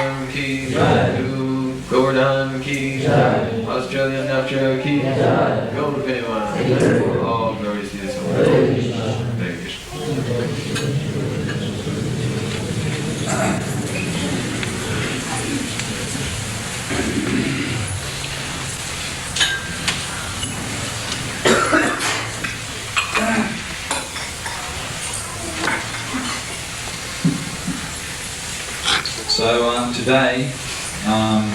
Farm ki jai, to Govardhan ki jai, Australian Nature ki jai, Govardhan. All glories to the soul. Hare Krishna. So today I'm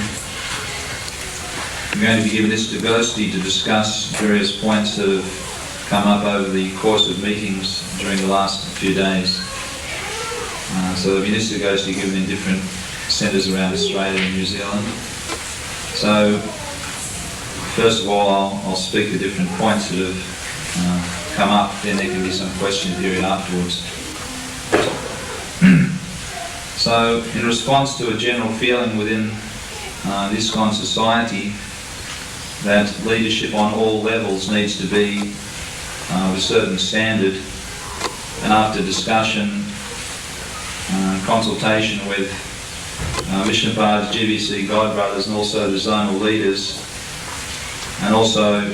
going to be giving Istaghosti to discuss various points that have come up over the course of meetings during the last few days. So there have been Istaghosti given in different centres around Australia and New Zealand. So first of all I'll speak to different points that have come up, then there can be some question period afterwards. So, in response to a general feeling within the ISKCON society that leadership on all levels needs to be of a certain standard, and after discussion, consultation with Vishnupad's GBC Godbrothers and also the zonal leaders, and also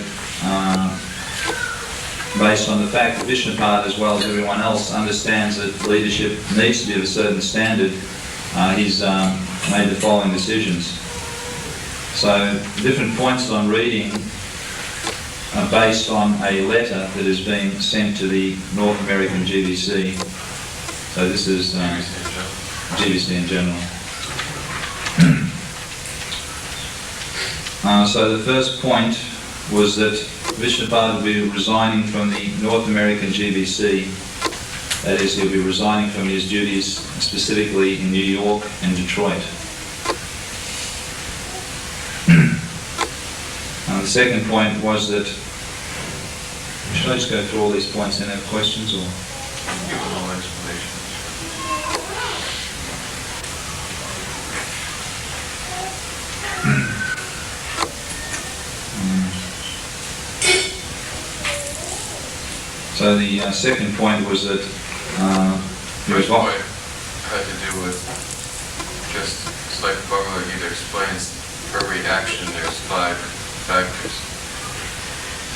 based on the fact that Vishnupad, as well as everyone else, understands that leadership needs to be of a certain standard, he's made the following decisions. So the different points that I'm reading are based on a letter that is being sent to the North American GBC. So this is GBC in general. So the first point was that Vishnupad will be resigning from the North American GBC. That is, he'll be resigning from his duties specifically in New York and Detroit. The second point was that, should I just go through all these points and have questions, or? Give a little explanation. So the second point was that First point had to do with just like Bhagavad Gita explains, for every action there's 5 factors.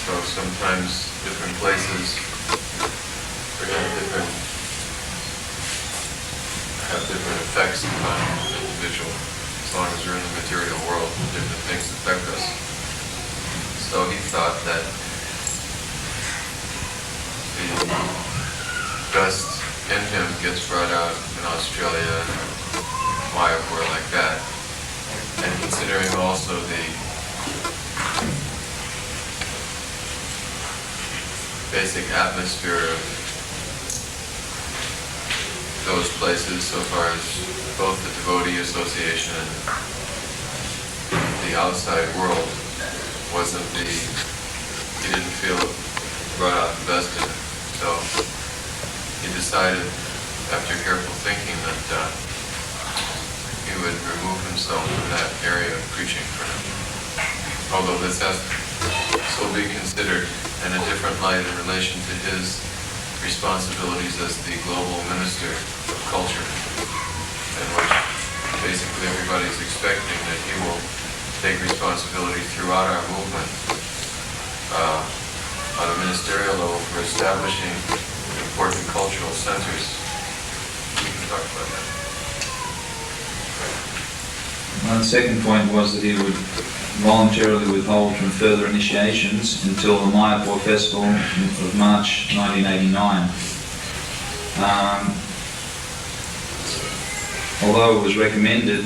So sometimes different places have different effects upon an individual. As long as we're in the material world, different things affect us. So he thought that the best in him gets brought out in Australia, Mayapur, like that. And considering also the basic atmosphere of those places, so far as both the devotee association and the outside world wasn't he didn't feel it brought out the best in it. So he decided, after careful thinking, that he would remove himself from that area of preaching for now. Although this has to be considered in a different light in relation to his responsibilities as the global minister of culture, in which basically everybody's expecting that he will take responsibility throughout our movement on a ministerial level for establishing important cultural centers. We can talk about that. Well, the second point was that he would voluntarily withhold from further initiations until the Mayapur Festival of March 1989. Although it was recommended,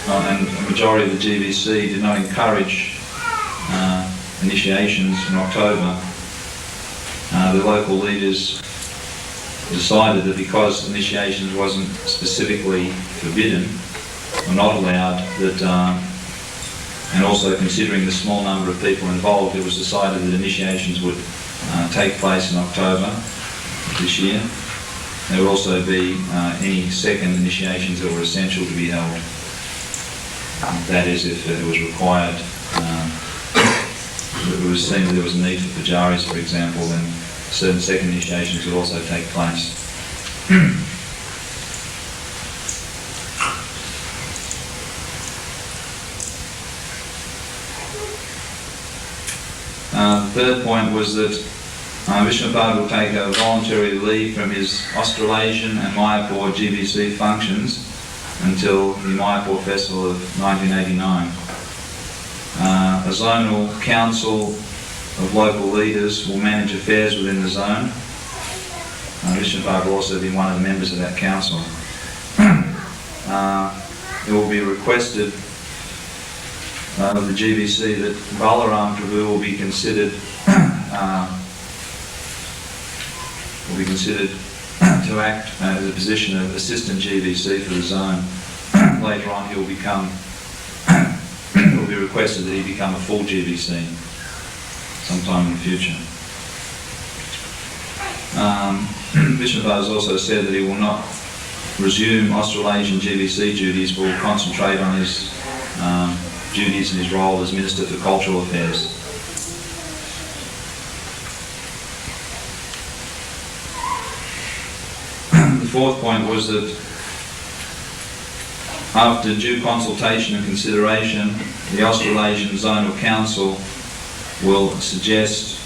and a majority of the GBC did not encourage initiations in October, the local leaders decided that because initiations wasn't specifically forbidden or not allowed, that and also considering the small number of people involved, it was decided that initiations would take place in October this year. There would also be any second initiations that were essential to be held. That is, if it was required, it was seen that there was a need for pujaris, for example, then certain second initiations would also take place. Third point was that Vishnupada will take a voluntary leave from his Australasian and Mayapur GBC functions until the Mayapur Festival of 1989. A zonal council of local leaders will manage affairs within the zone. Vishnupada will also be one of the members of that council. It will be requested of the GBC that Balaram Prabhu will be considered to act as a position of assistant GBC for the zone. Later on he will become, it will be requested that he become a full GBC sometime in the future. Vishnupada has also said that he will not resume Australasian GBC duties, but will concentrate on his duties and his role as Minister for Cultural Affairs. The fourth point was that after due consultation and consideration, the Australasian Zonal Council will suggest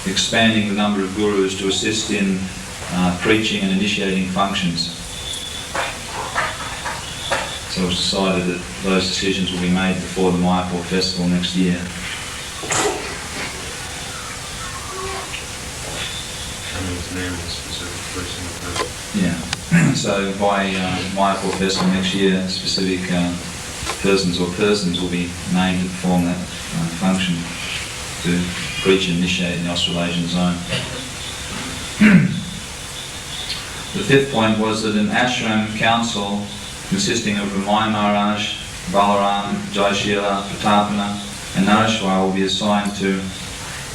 expanding the number of gurus to assist in preaching and initiating functions. So it was decided that those decisions will be made before the Mayapur Festival next year. Yeah. So by Mayapur Festival next year, specific persons will be named to perform that function to preach and initiate in the Australasian zone. The fifth point was that an ashram council consisting of Ramai Maharaj, Balaram, Jaishila, Pratapana and Nareshwar will be assigned to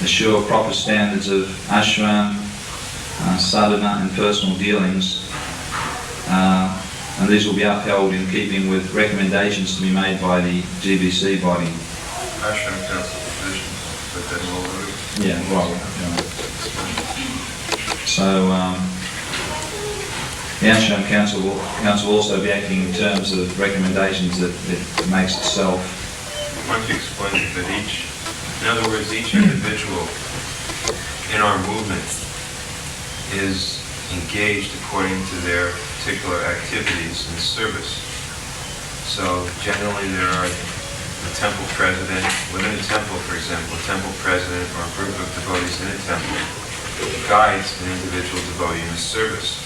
assure proper standards of ashram, sadhana and personal dealings, and these will be upheld in keeping with recommendations to be made by the GBC body. Ashram council position, but then we'll yeah, right. So the Ashram Council will also be acting in terms of recommendations that it makes itself. Why don't you explain that in other words, each individual in our movement is engaged according to their particular activities and service. So generally there are the temple president, within a temple for example, a temple president or a group of devotees in a temple guides an individual devotee in his service.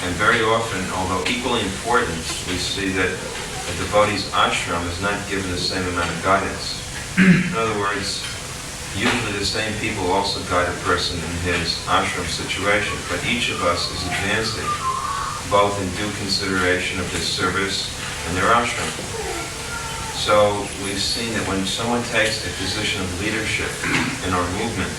And very often, although equally important, we see that a devotee's ashram is not given the same amount of guidance. In other words, usually the same people also guide a person in his ashram situation, but each of us is advancing both in due consideration of their service and their ashram. So we've seen that when someone takes a position of leadership in our movement,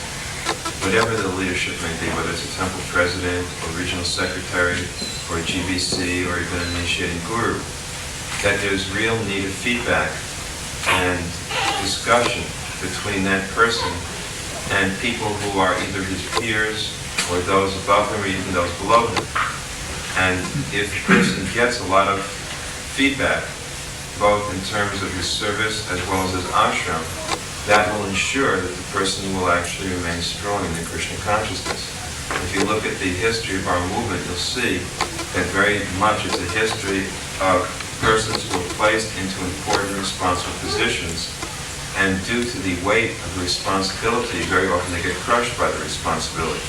whatever the leadership may be, whether it's a temple president or regional secretary or a GBC or even an initiating guru, that there's real need of feedback and discussion between that person and people who are either his peers or those above him or even those below him. And if the person gets a lot of feedback, both in terms of his service as well as his ashram, that will ensure that the person will actually remain strong in the Krishna consciousness. If you look at the history of our movement, you'll see that very much is a history of persons who are placed into important responsible positions, and due to the weight of the responsibility, very often they get crushed by the responsibility.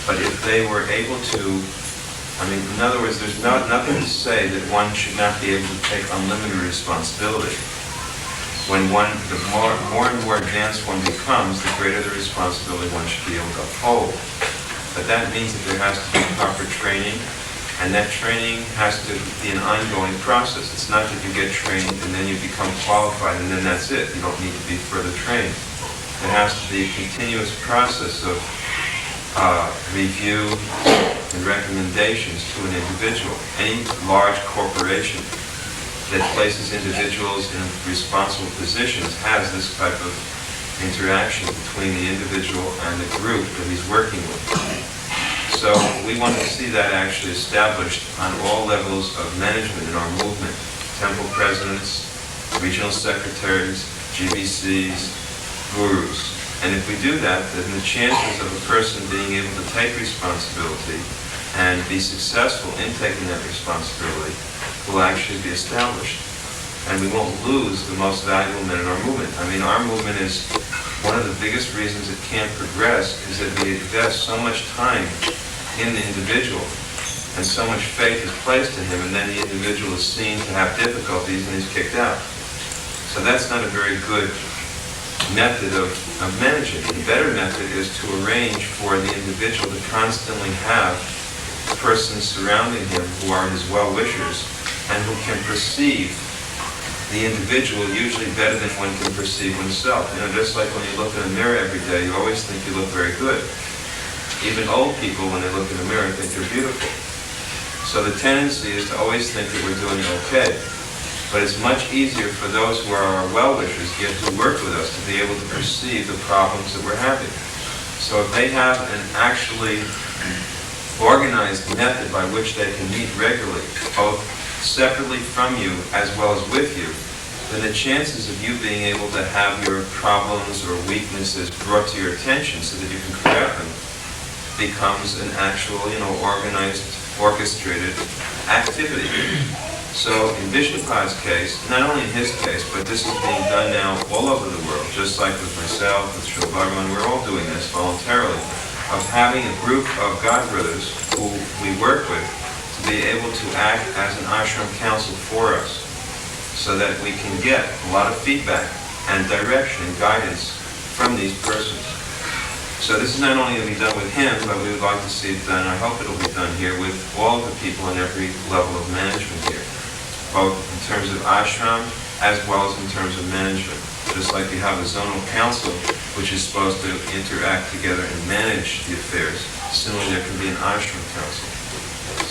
But if they were able to, in other words, there's nothing to say that one should not be able to take unlimited responsibility. When the more and more advanced one becomes, the greater the responsibility one should be able to uphold. But that means that there has to be proper training, and that training has to be an ongoing process. It's not that you get trained and then you become qualified and then that's it. You don't need to be further trained. It has to be a continuous process of review and recommendations to an individual. Any large corporation that places individuals in responsible positions has this type of interaction between the individual and the group that he's working with. So we want to see that actually established on all levels of management in our movement. Temple presidents, regional secretaries, GBCs, gurus. And if we do that, then the chances of a person being able to take responsibility and be successful in taking that responsibility will actually be established. And we won't lose the most valuable men in our movement. I mean, our movement is one of the biggest reasons it can't progress is that we invest so much time in the individual and so much faith is placed in him, and then the individual is seen to have difficulties and he's kicked out. So that's not a very good method of managing. The better method is to arrange for the individual to constantly have persons surrounding him who are his well-wishers and who can perceive the individual usually better than one can perceive oneself. You know, just like when you look in a mirror every day, you always think you look very good. Even old people, when they look in the mirror, think they're beautiful. So the tendency is to always think that we're doing okay. But it's much easier for those who are our well-wishers, yet who work with us, to be able to perceive the problems that we're having. So if they have an actually organized method by which they can meet regularly, both separately from you as well as with you, then the chances of you being able to have your problems or weaknesses brought to your attention so that you can correct them becomes an actual, organized, orchestrated activity. So in Vishnupad's case, not only in his case, but this is being done now all over the world, just like with myself, with Srila Bhagavan, we're all doing this voluntarily, of having a group of God brothers who we work with to be able to act as an ashram council for us, so that we can get a lot of feedback and direction and guidance from these persons. So this is not only going to be done with him, but we would like to see it done, I hope it will be done here, with all the people in every level of management here, both in terms of ashram as well as in terms of management. Just like you have a zonal council, which is supposed to interact together and manage the affairs, similarly there can be an ashram council.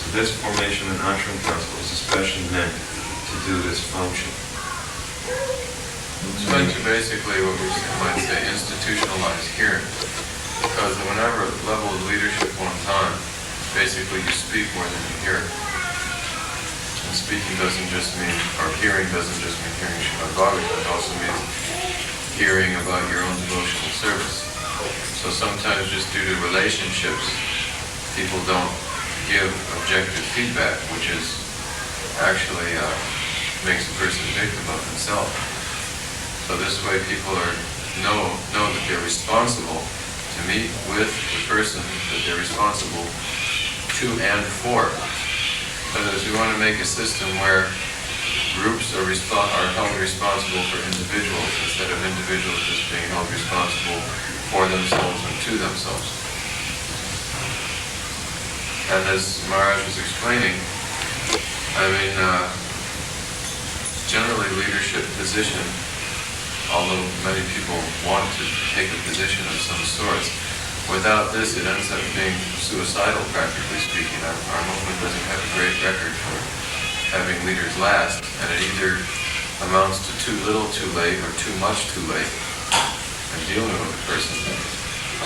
So this formation of an ashram council is especially meant to do this function. It's meant to basically, what we might say, institutionalize hearing. Because whenever level of leadership one's on, basically you speak more than you hear. And speaking doesn't just mean, or hearing doesn't just mean hearing Srimad Bhagavatam, it also means hearing about your own devotional service. So sometimes just due to relationships, people don't give objective feedback, which is actually makes a person a victim of himself. So this way people know that they're responsible to meet with the person that they're responsible to and for. Because we want to make a system where groups are held responsible for individuals instead of individuals just being held responsible for themselves and to themselves. And as Maharaj was explaining, generally leadership position, although many people want to take a position of some sort, without this it ends up being suicidal, practically speaking. Our movement doesn't have a great record for having leaders last, and it either amounts to too little too late or too much too late in dealing with a person.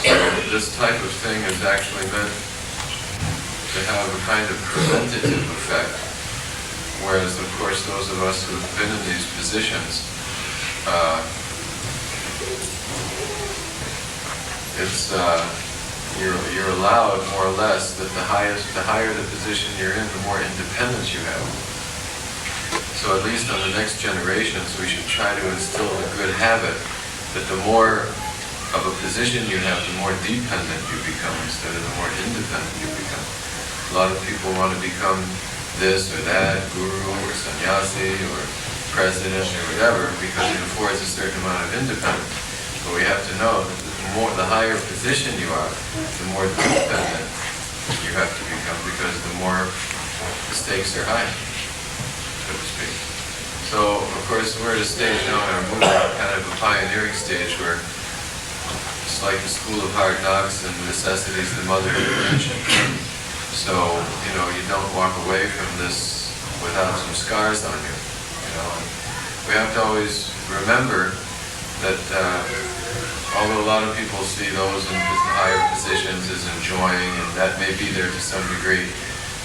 So this type of thing is actually meant to have a kind of preventative effect, whereas of course those of us who have been in these positions, you're allowed more or less that the higher the position you're in, the more independence you have. So at least on the next generations, we should try to instill a good habit that the more of a position you have, the more dependent you become instead of the more independent you become. A lot of people want to become this or that, guru or sannyasi or president or whatever, because it affords a certain amount of independence. But we have to know that the higher position you are, the more dependent you have to become, because the more the stakes are high, so to speak. So, of course, we're at a stage now in our movement, kind of a pioneering stage, where it's like the school of hard knocks and necessity is the mother of invention. So, you don't walk away from this without some scars on you. We have to always remember that although a lot of people see those in higher positions as enjoying, and that may be there to some degree,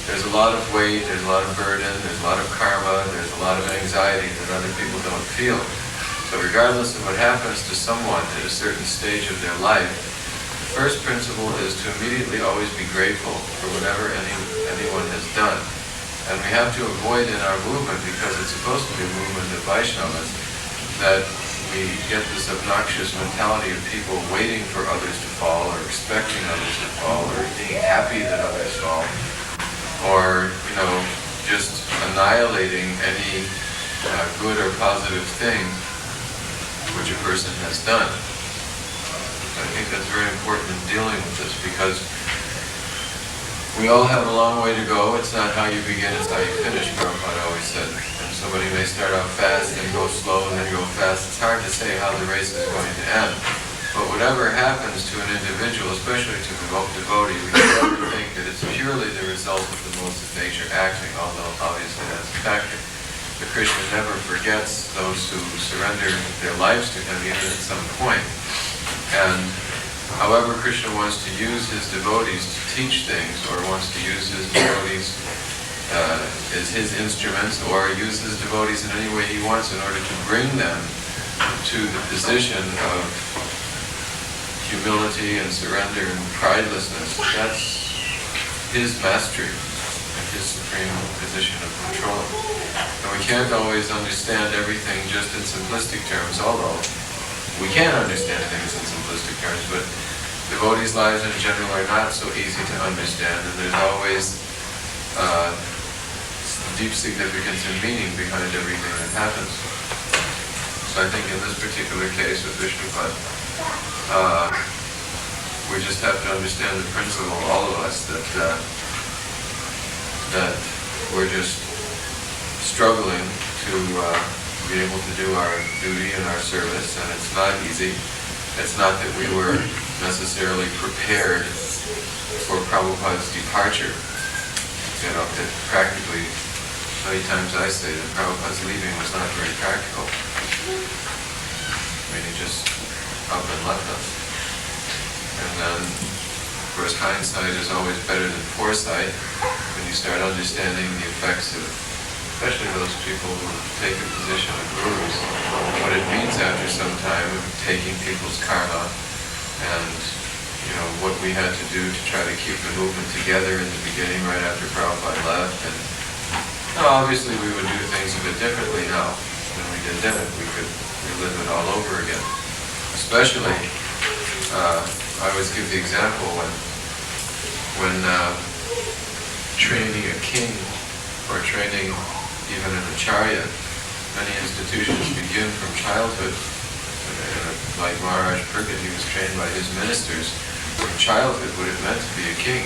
there's a lot of weight, there's a lot of burden, there's a lot of karma, there's a lot of anxiety that other people don't feel. So regardless of what happens to someone at a certain stage of their life, the first principle is to immediately always be grateful for whatever anyone has done. And we have to avoid in our movement, because it's supposed to be a movement of Vaishnavas, that we get this obnoxious mentality of people waiting for others to fall, or expecting others to fall, or being happy that others fall, or, just annihilating any good or positive thing which a person has done. I think that's very important in dealing with this, because we all have a long way to go. It's not how you begin, it's how you finish, Prabhupada always said. And somebody may start out fast, then go slow, and then go fast. It's hard to say how the race is going to end. But whatever happens to an individual, especially to a devotee, we can never think that it's purely the result of the modes of nature acting, although obviously that's a factor. But Krishna never forgets those who surrender their lives to him, even at some point. And however Krishna wants to use his devotees to teach things, or wants to use his devotees as his instruments, or use his devotees in any way he wants in order to bring them to the position of humility and surrender and pridelessness, that's his mastery and his supreme position of control. And we can't always understand everything just in simplistic terms, although we can understand things in simplistic terms, but devotees' lives in general are not so easy to understand, and there's always deep significance and meaning behind everything that happens. So I think in this particular case with Vishnupad, we just have to understand the principle, all of us, that we're just struggling to be able to do our duty and our service, and it's not easy. It's not that we were necessarily prepared for Prabhupada's departure. It practically, many times I say that Prabhupada's leaving was not very practical. I mean, he just up and left us. And then, of course, hindsight is always better than foresight. When you start understanding the effects of, especially those people who take a position of gurus, what it means after some time of taking people's karma, and what we had to do to try to keep the movement together in the beginning, right after Prabhupada left. And obviously we would do things a bit differently now than we did then. We could relive it all over again. Especially, I always give the example when training a king or training even an acharya. Many institutions begin from childhood. Like Maharaj Purkit, he was trained by his ministers from childhood what it meant to be a king.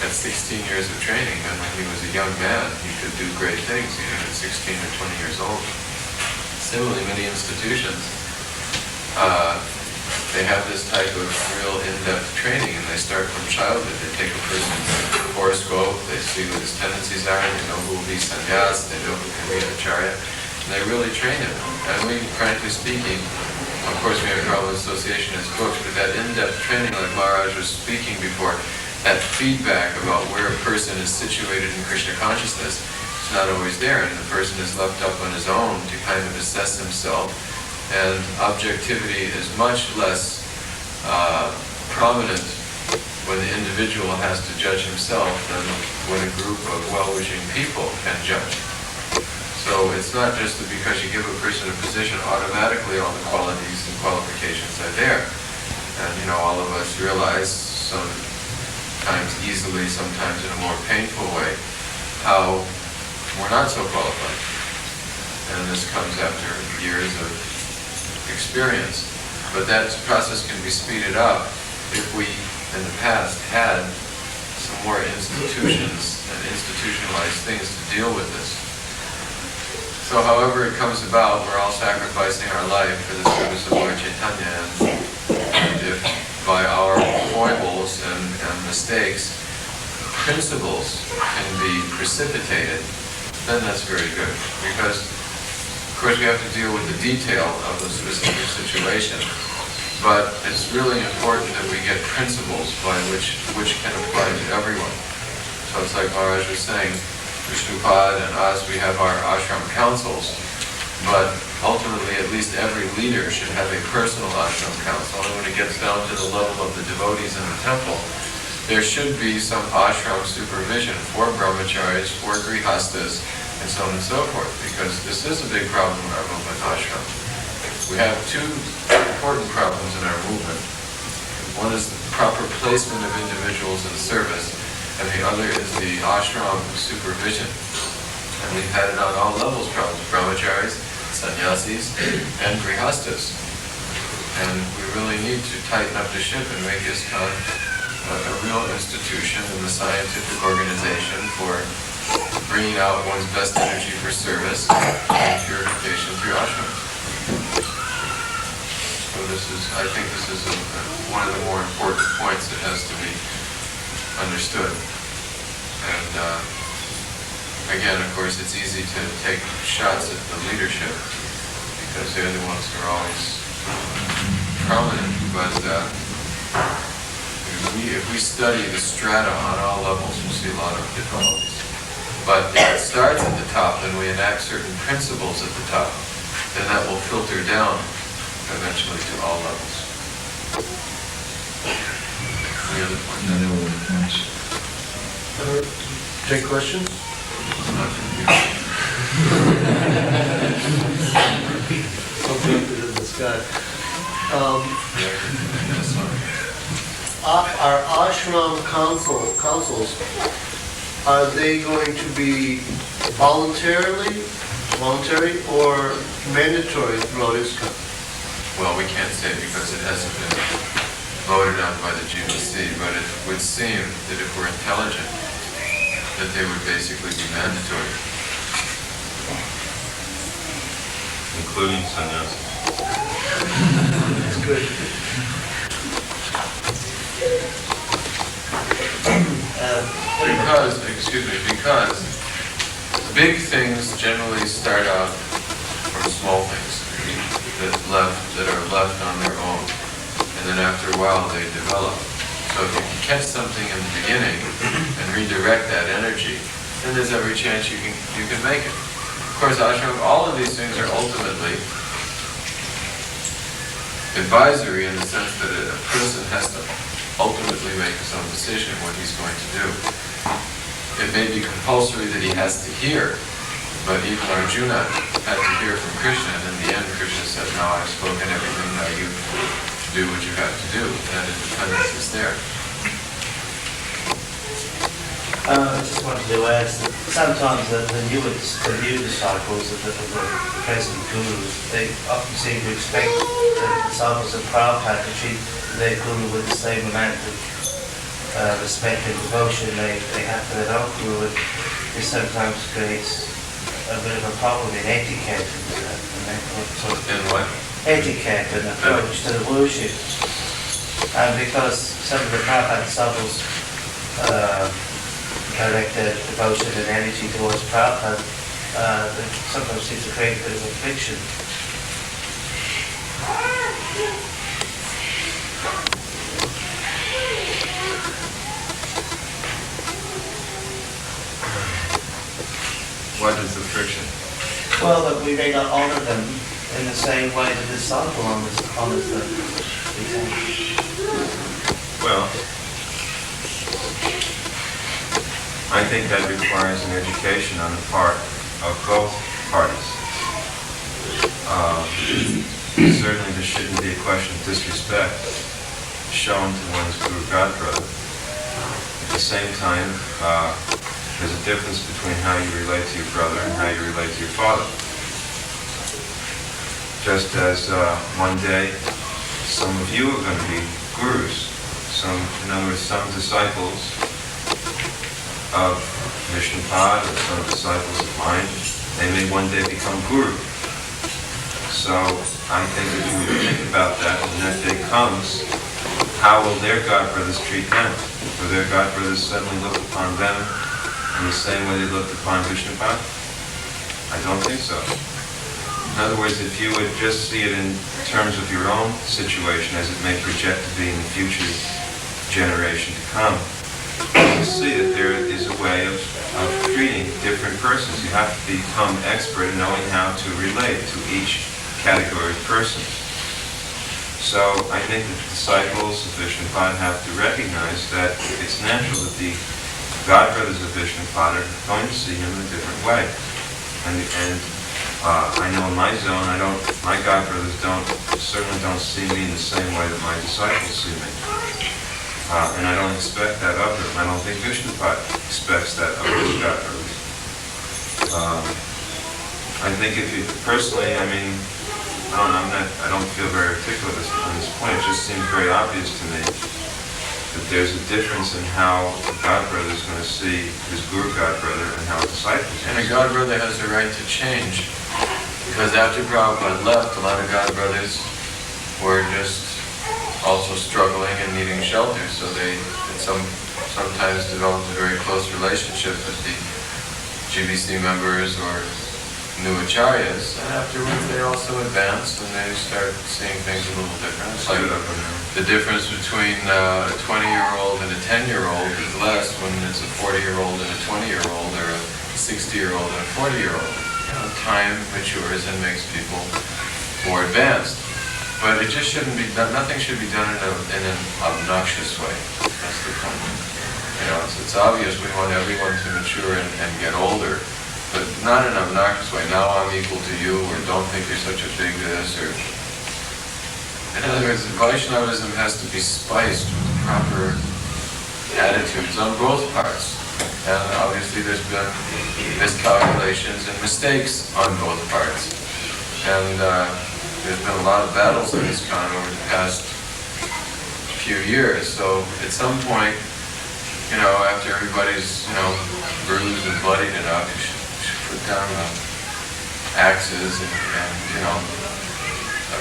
At 16 years of training, and when he was a young man, he could do great things, even at 16 or 20 years old. Similarly, many institutions, they have this type of real in-depth training, and they start from childhood. They take a person's horoscope, they see what his tendencies are, they know who will be sannyas, they know who can be an acharya, and they really train him. And we, frankly speaking, of course we have Prabhupada Association as books, but that in-depth training like Maharaj was speaking before, that feedback about where a person is situated in Krishna consciousness is not always there, and the person is left up on his own to kind of assess himself, and objectivity is much less prominent when the individual has to judge himself than when a group of well-wishing people can judge. So it's not just that because you give a person a position, automatically all the qualities and qualifications are there. And all of us realize, sometimes easily, sometimes in a more painful way, how we're not so qualified. And this comes after years of experience. But that process can be speeded up if we, in the past, had some more institutions and institutionalized things to deal with this. So however it comes about, we're all sacrificing our life for the service of Lord Chaitanya, and if by our foibles and mistakes, principles can be precipitated, then that's very good. Because, of course, we have to deal with the detail of the specific situation, but it's really important that we get principles by which can apply to everyone. So it's like Maharaj was saying, Vishnupad and us, we have our ashram councils, But ultimately, at least every leader should have a personal ashram council. And when it gets down to the level of the devotees in the temple, there should be some ashram supervision for brahmacharis, for grihastas, and so on and so forth, because this is a big problem in our movement, ashram. We have two important problems in our movement. One is the proper placement of individuals in service, and the other is the ashram supervision. And we've had it on all levels problems, brahmacharis, sannyasis, and grihastas. And we really need to tighten up the ship and make ISKCON a real institution and a scientific organization for bringing out one's best energy for service and purification through ashram. So I think this is one of the more important points that has to be understood. And again, of course, it's easy to take shots at the leadership because they're the ones who are always prominent. But if we study the strata on all levels, we'll see a lot of difficulties. But if it starts at the top and we enact certain principles at the top, then that will filter down eventually to all levels. Any other points? No, there were the points. Take questions? Something in the sky. Our ashram councils, are they going to be voluntary or mandatory throughout ISKCON? Well, we can't say because it hasn't been voted on by the GBC, but it would seem that if we're intelligent, that they would basically be mandatory. Including sannyas. That's good. Because big things generally start out from small things that are left on their own, and then after a while they develop. So if you can catch something in the beginning and redirect that energy, then there's every chance you can make it. Of course, ashram, all of these things are ultimately advisory in the sense that a person has to ultimately make his own decision what he's going to do. It may be compulsory that he has to hear, but even Arjuna had to hear from Krishna, and in the end Krishna said, "Now I've spoken everything, now you do what you have to do." That independence is there. I just wanted to add that sometimes the new disciples of the present gurus, they often seem to expect the disciples of Prabhupada to treat their guru with the same amount of respect and devotion they have for their own guru, and this sometimes creates a bit of a problem in etiquette and sort of etiquette and approach to the worship. And because some of the Prabhupada disciples direct their devotion and energy towards Prabhupada, that sometimes seems to create a bit of a friction. What is the friction? Well, that we may not honor them in the same way the disciple honors them. Well, I think that requires an education on the part of both parties. Certainly there shouldn't be a question of disrespect shown to one's guru godbrother. At the same time, there's a difference between how you relate to your brother and how you relate to your father. Just as one day some of you are going to be gurus, in other words, some disciples of Vishnupad or some disciples of mine, they may one day become guru. So I think if you would think about that when that day comes, how will their godbrothers treat them? Will their godbrothers suddenly look upon them in the same way they looked upon Vishnupad? I don't think so. In other words, if you would just see it in terms of your own situation as it may project to be in the future generation to come, you see that there is a way of treating different persons. You have to become expert in knowing how to relate to each category of person. So I think that the disciples of Vishnupada have to recognize that it's natural that the godbrothers of Vishnupada are going to see him in a different way. And I know in my zone, my godbrothers certainly don't see me in the same way that my disciples see me. And I don't expect that of them. I don't think Vishnupada expects that of his godbrothers. I think if you, personally, I mean, I don't feel very articulate on this point. It just seems very obvious to me that there's a difference in how a godbrother is going to see his guru godbrother and how a disciple is. And a godbrother has the right to change. Because after Prabhupada left, a lot of godbrothers were just also struggling and needing shelter. So they sometimes developed a very close relationship with the GBC members or new acharyas, and afterwards they also advance and they start seeing things a little different. It's like the difference between a 20-year-old and a 10-year-old is less when it's a 40-year-old and a 20-year-old, or a 60-year-old and a 40-year-old. Time matures and makes people more advanced. But it just shouldn't be done, nothing should be done in an obnoxious way. That's the point. It's obvious we want everyone to mature and get older, but not in an obnoxious way. Now I'm equal to you, or don't think you're such a big this, or... In other words, Vaishnavism has to be spiced with proper attitudes on both parts. And obviously there's been miscalculations and mistakes on both parts. And there's been a lot of battles in ISKCON over the past few years. So at some point, after everybody's, bruised and bloodied enough, you should put down the axes and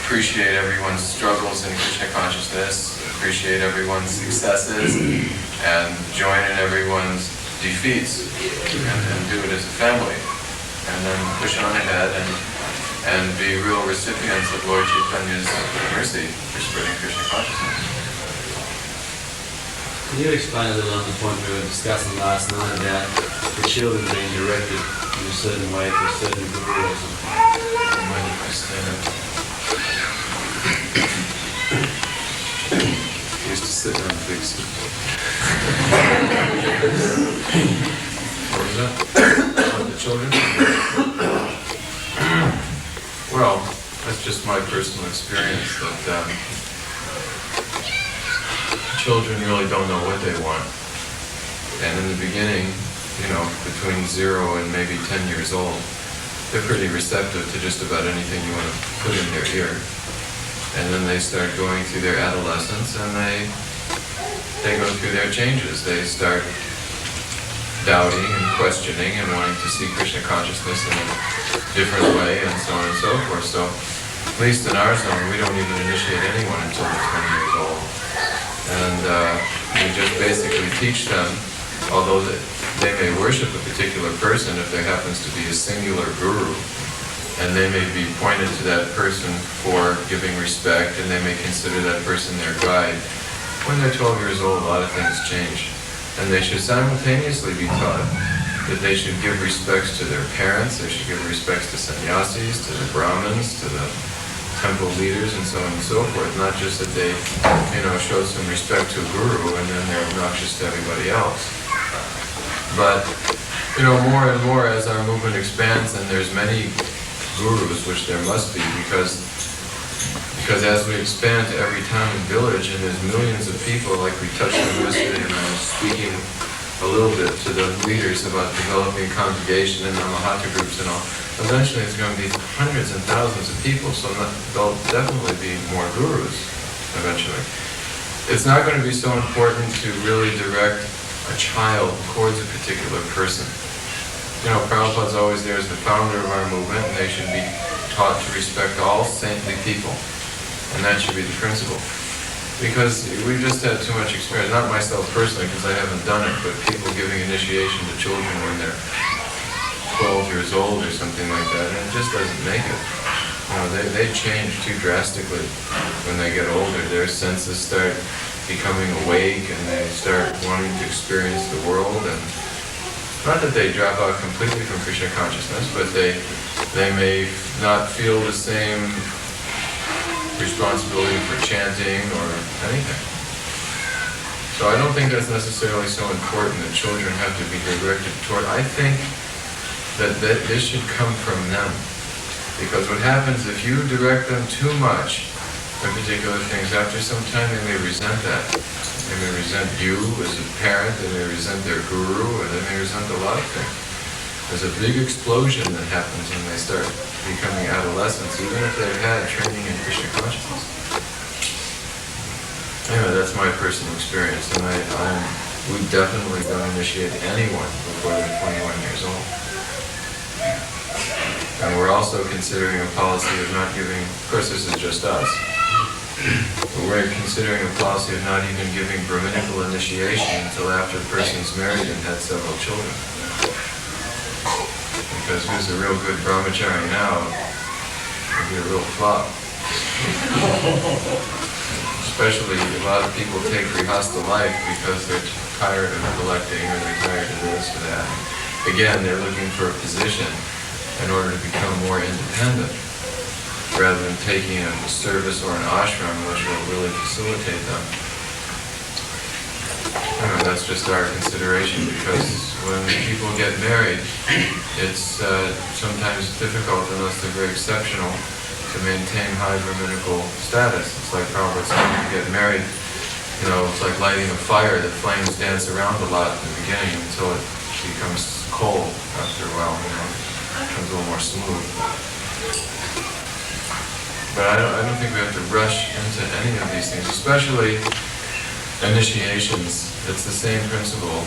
appreciate everyone's struggles in Krishna consciousness, appreciate everyone's successes, and join in everyone's defeats, and do it as a family, and then push on ahead and be real recipients of Lord Chaitanya's mercy for spreading Krishna consciousness. Can you explain a little on the point we were discussing last night about the children being directed in a certain way to a certain guru or something? He used to sit on a big seat. What was that? About the children? Well, that's just my personal experience, that children really don't know what they want. And in the beginning, between 0 and maybe 10 years old, they're pretty receptive to just about anything you want to put in their ear. And then they start going through their adolescence, and they go through their changes. They start doubting and questioning and wanting to see Krishna consciousness in a different way, and so on and so forth. So, at least in our zone, we don't even initiate anyone until they're 20 years old. And we just basically teach them, although they may worship a particular person if there happens to be a singular guru, and they may be pointed to that person for giving respect, and they may consider that person their guide. When they're 12 years old, a lot of things change. And they should simultaneously be taught that they should give respects to their parents, they should give respects to sannyasis, to the brahmins, to the temple leaders, and so on and so forth. Not just that they, showed some respect to a guru and then they're obnoxious to everybody else. But, more and more as our movement expands, and there's many gurus, which there must be, because as we expand to every town and village, and there's millions of people, like we touched on yesterday, and I was speaking a little bit to the leaders about developing congregation and the Mahata groups and all. Eventually it's going to be hundreds and thousands of people, so there'll definitely be more gurus eventually. It's not going to be so important to really direct a child towards a particular person. Prabhupada's always there as the founder of our movement, and they should be taught to respect all saintly people. And that should be the principle. Because we've just had too much experience, not myself personally, because I haven't done it, but people giving initiation to children when they're 12 years old or something like that, and it just doesn't make it. They change too drastically when they get older. Their senses start becoming awake and they start wanting to experience the world, and not that they drop out completely from Krishna consciousness, but they may not feel the same responsibility for chanting or anything. So I don't think that's necessarily so important that children have to be directed toward. I think that this should come from them. Because what happens if you direct them too much in particular things, after some time they may resent that. They may resent you as a parent, they may resent their guru, or they may resent a lot of things. There's a big explosion that happens when they start becoming adolescents, even if they've had training in Krishna consciousness. Anyway, that's my personal experience, and we definitely don't initiate anyone before they're 21 years old. And we're also considering a policy of not giving, of course this is just us, but we're considering a policy of not even giving Brahminical initiation until after the person's married and had several children. Because who's a real good brahmachari now would be a real flop. Especially a lot of people take grihastha life because they're tired of collecting or they're tired of this or that. Again, they're looking for a position in order to become more independent, rather than taking a service or an ashram which will really facilitate them. That's just our consideration, because when people get married, it's sometimes difficult, unless they're very exceptional, to maintain high Brahminical status. It's like Prabhupada said, when you get married, it's like lighting a fire. The flames dance around a lot in the beginning until it becomes cold after a while, it becomes a little more smooth. But I don't think we have to rush into any of these things, especially initiations. It's the same principle.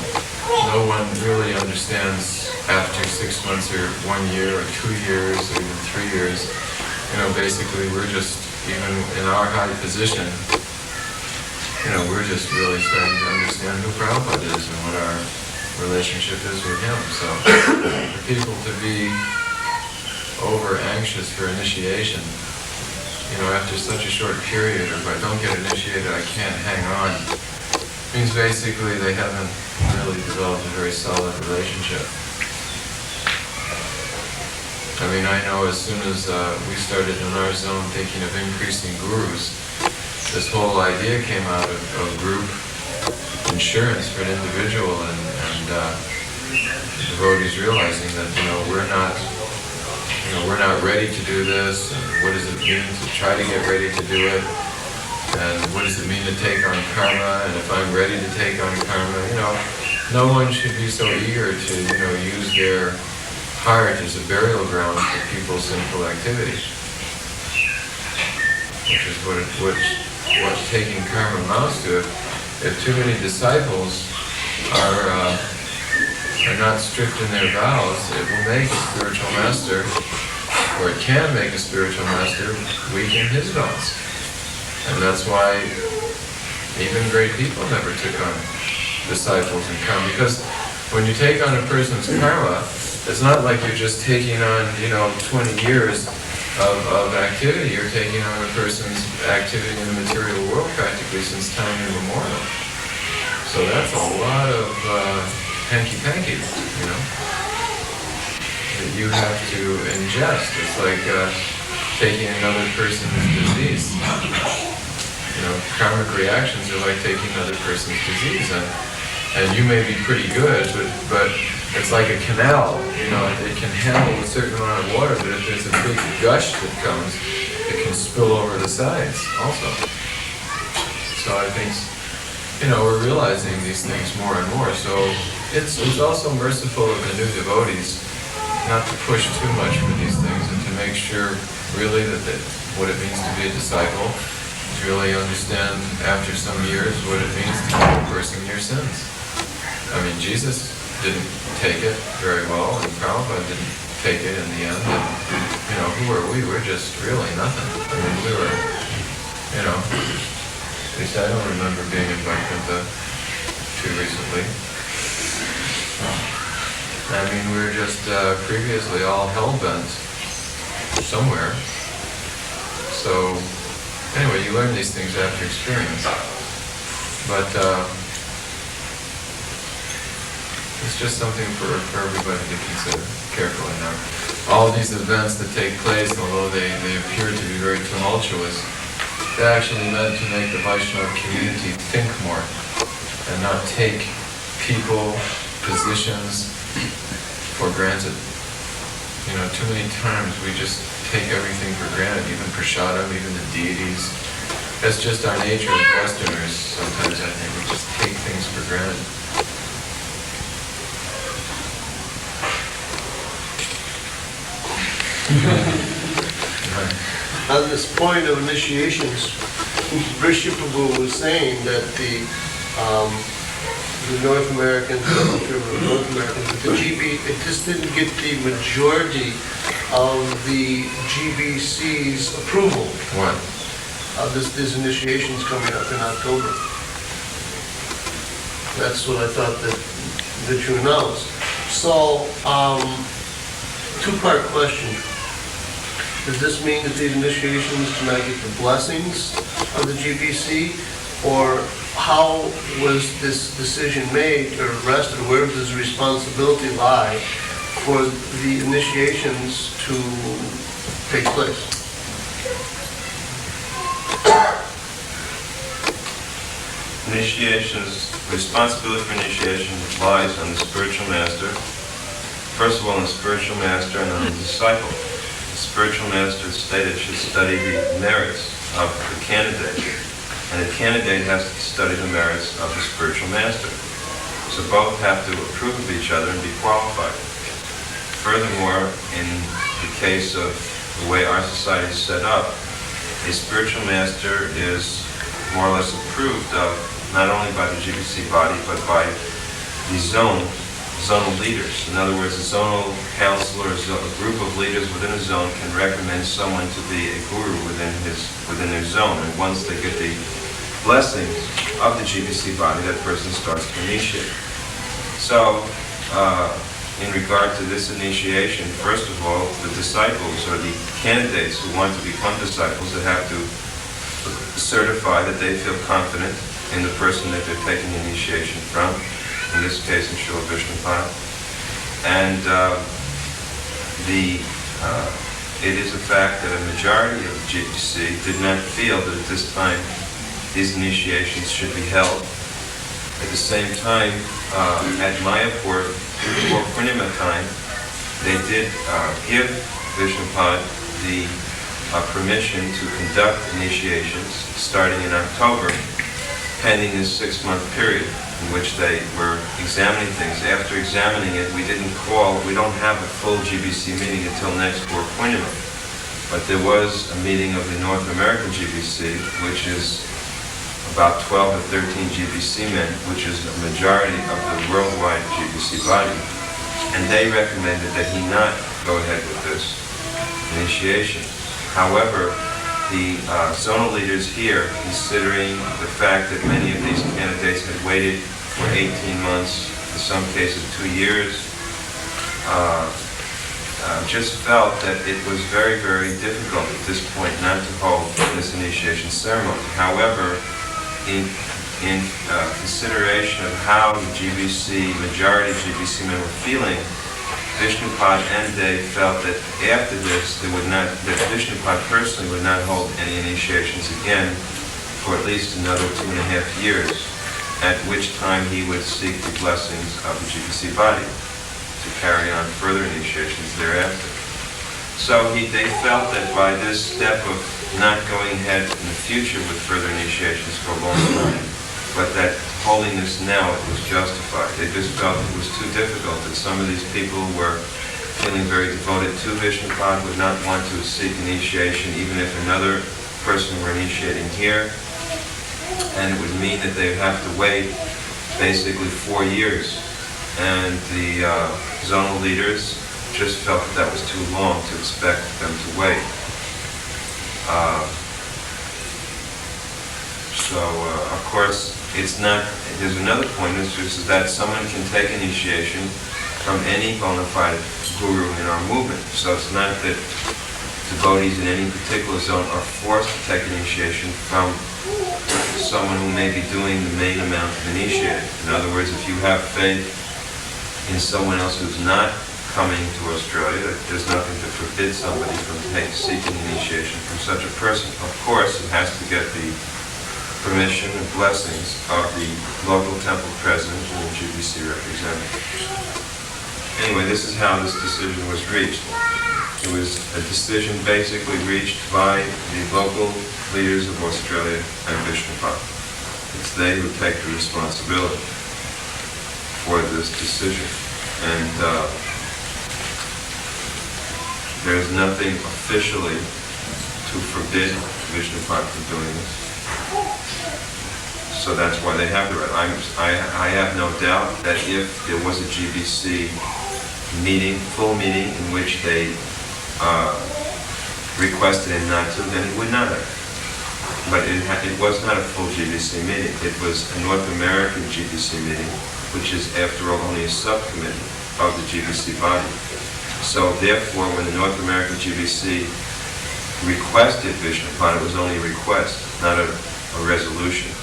No one really understands after 6 months or 1 year or 2 years or even 3 years. Basically we're just, even in our high position, we're just really starting to understand who Prabhupada is and what our relationship is with him. So for people to be over anxious for initiation, after such a short period, or if I don't get initiated, I can't hang on, means basically they haven't really developed a very solid relationship. I know as soon as we started in our zone thinking of increasing gurus, this whole idea came out of group insurance for an individual, and devotees realizing that we're not ready to do this, and what does it mean to try to get ready to do it, and what does it mean to take on karma, and if I'm ready to take on karma, no one should be so eager to use their heart as a burial ground for people's sinful activities, which is what taking karma amounts to. If too many disciples are not strict in their vows, it will make a spiritual master, or it can make a spiritual master weaken his vows. And that's why even great people never took on disciples in karma, because when you take on a person's karma, it's not like you're just taking on 20 years of activity. You're taking on a person's activity in the material world practically since time immemorial. So that's a lot of hanky-panky, that you have to ingest. It's like taking another person's disease. Karmic reactions are like taking another person's disease, and you may be pretty good, but it's like a canal. It can handle a certain amount of water, but if there's a big gush that comes, it can spill over the sides also. So I think, we're realizing these things more and more. So it's also merciful of the new devotees not to push too much for these things, and to make sure really that what it means to be a disciple, to really understand after some years what it means to keep a person in your sins. Jesus didn't take it very well, and Prabhupada didn't take it in the end. And, who are we? We're just really nothing. We were, at least I don't remember being in Vaikuntha too recently. We were just previously all hell-bent somewhere. So, anyway, you learn these things after experience. But it's just something for everybody to consider carefully now. All these events that take place, although they appear to be very tumultuous, they actually meant to make the Vaishnava community think more and not take people, positions for granted. You know, too many times we just take everything for granted, even prasadam, even the deities. That's just our nature as Westerners. Sometimes I think we just take things for granted. On this point of initiations, Rishi Prabhu was saying that the North Americans, the GB, it just didn't get the majority of the GBC's approval. What? This initiation's coming up in October. That's what I thought that you announced. So, two-part question. Does this mean that these initiations do not get the blessings of the GBC? Or how was this decision made or rested? Where does the responsibility lie for the initiations to take place? Initiations, responsibility for initiation lies on the spiritual master. First of all, on the spiritual master and on the disciple. The spiritual master stated should study the merits of the candidate, and the candidate has to study the merits of the spiritual master. So both have to approve of each other and be qualified. Furthermore, in the case of the way our society is set up, a spiritual master is more or less approved of not only by the GBC body, but by the zonal leaders. In other words, a zonal counselor, a group of leaders within a zone can recommend someone to be a guru within their zone. And once they get the blessings of the GBC body, that person starts to initiate. So, in regard to this initiation, first of all, the disciples or the candidates who want to become disciples, they have to certify that they feel confident in the person that they're taking initiation from, in this case in Srila Prabhupada. And it is a fact that a majority of the GBC did not feel that at this time these initiations should be held. At the same time, at Mayapur, before Purnima time, they did give Vishnupad the permission to conduct initiations starting in October, pending this 6-month period in which they were examining things. After examining it, we don't have a full GBC meeting until next Gaur Purnima. But there was a meeting of the North American GBC, which is about 12 or 13 GBC men, which is a majority of the worldwide GBC body. And they recommended that he not go ahead with this initiation. However, the zonal leaders here, considering the fact that many of these candidates had waited for 18 months, in some cases 2 years, just felt that it was very, very difficult at this point not to hold this initiation ceremony. However, in consideration of how the majority of GBC men were feeling, Vishnupad and they felt that after this, that Vishnupad personally would not hold any initiations again for at least another 2.5 years, at which time he would seek the blessings of the GBC body to carry on further initiations thereafter. So they felt that by this step of not going ahead in the future with further initiations for a long time, but that holding this now, it was justified. They just felt it was too difficult, that some of these people were feeling very devoted to Vishnupad, would not want to seek initiation even if another person were initiating here, and it would mean that they would have to wait basically 4 years. And the zonal leaders just felt that was too long to expect them to wait. Of course, there's another point, is that someone can take initiation from any bona fide guru in our movement. So it's not that devotees in any particular zone are forced to take initiation from someone who may be doing the main amount of initiating. In other words, if you have faith in someone else who's not coming to Australia, there's nothing to forbid somebody from seeking initiation from such a person. Of course, it has to get the permission and blessings of the local temple president and the GBC representative. Anyway, this is how this decision was reached. It was a decision basically reached by the local leaders of Australia and Vishnupad. It's they who take the responsibility for this decision. And there's nothing officially to forbid Vishnupad from doing this. So that's why they have the right. I have no doubt that if there was a GBC meeting, full meeting, in which they requested him not to, then he would not have. But it was not a full GBC meeting. It was a North American GBC meeting, which is, after all, only a subcommittee of the GBC body. So therefore, when the North American GBC requested Vishnupad, it was only a request, not a resolution.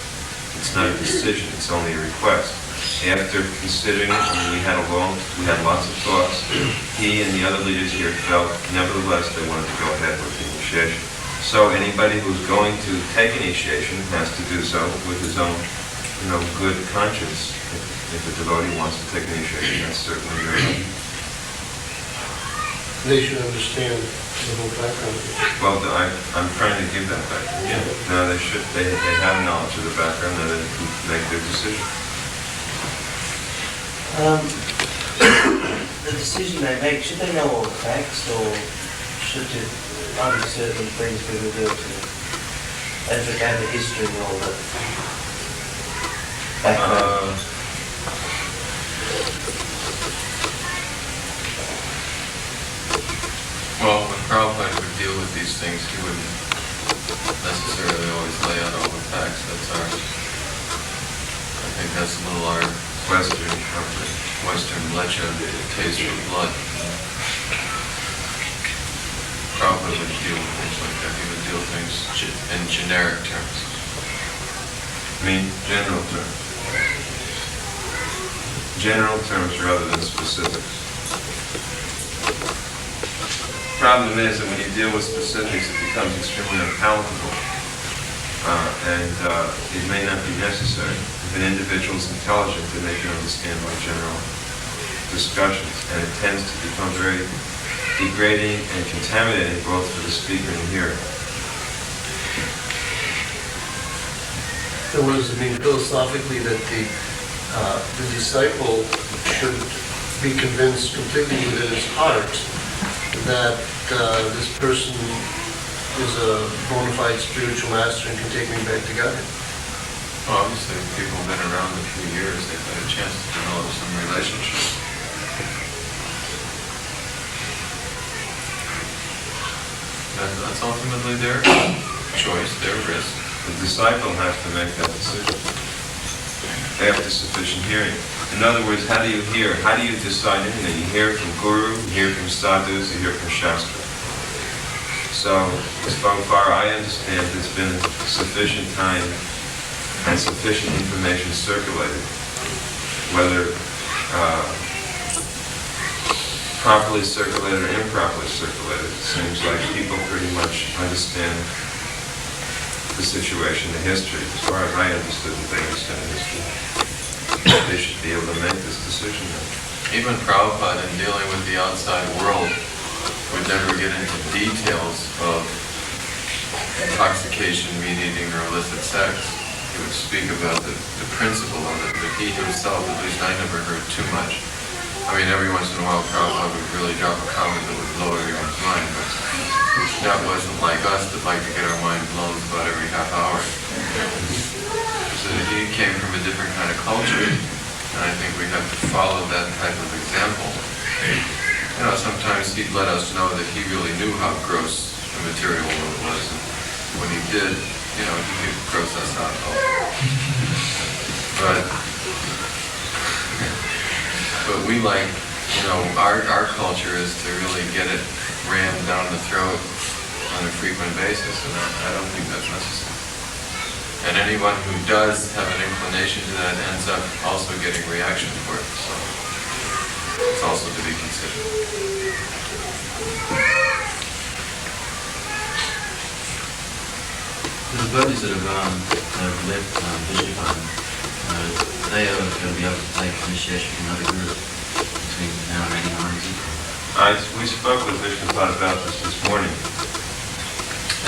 It's not a decision, it's only a request. After considering it, we had lots of talks. He and the other leaders here felt, nevertheless, they wanted to go ahead with the initiation. So anybody who's going to take initiation has to do so with his own, good conscience. If a devotee wants to take initiation, that's certainly their right. They should understand the whole background. Well, I'm trying to give that back. Yeah. No, they should. They have knowledge of the background and they can make their decision. The decision they make, should they know all the facts, or should only certain things be revealed to them? And forget the history and all that background. Well, when Prabhupada would deal with these things, he wouldn't necessarily always lay out all the facts. I think that's a little our Western legend, taste of blood. Prabhupada would deal with things like that. He would deal with things in generic terms. General terms. General terms rather than specifics. Problem is that when you deal with specifics, it becomes extremely unpalatable, and it may not be necessary. If an individual is intelligent, then they can understand my general discussions, and it tends to become very degrading and contaminating both for the speaker and the hearer. So what does it mean philosophically that the disciple should be convinced completely within his heart that this person is a bona fide spiritual master and can take me back to God? Well, obviously, if people have been around a few years, they've had a chance to develop some relationship. That's ultimately their choice, their risk. The disciple has to make that decision after sufficient hearing. In other words, how do you hear? How do you decide anything? You hear from Guru, you hear from Sadhus, you hear from Shastra. So, as far I understand, there's been sufficient time and sufficient information circulated, whether properly circulated or improperly circulated. It seems like people pretty much understand the situation, the history. As far as I understood that they understand the history, they should be able to make this decision now. Even Prabhupada, in dealing with the outside world, would never get into details of intoxication, meat eating, or illicit sex. He would speak about the principle of it, but he himself, at least I never heard too much. Every once in a while Prabhupada would really drop a comment that would blow everyone's mind, but that wasn't like us that like to get our mind blown about every half hour. So he came from a different kind of culture, and I think we have to follow that type of example. Sometimes he'd let us know that he really knew how gross the material world was, and when he did, he could gross us out. But we like, our culture is to really get it rammed down the throat on a frequent basis, and I don't think that's necessary. And anyone who does have an inclination to that ends up also getting reaction for it. So it's also to be considered. The devotees that have left Vishnupada, they are going to be able to take initiation from another guru between now and 89. We spoke with Vishnupada about this morning,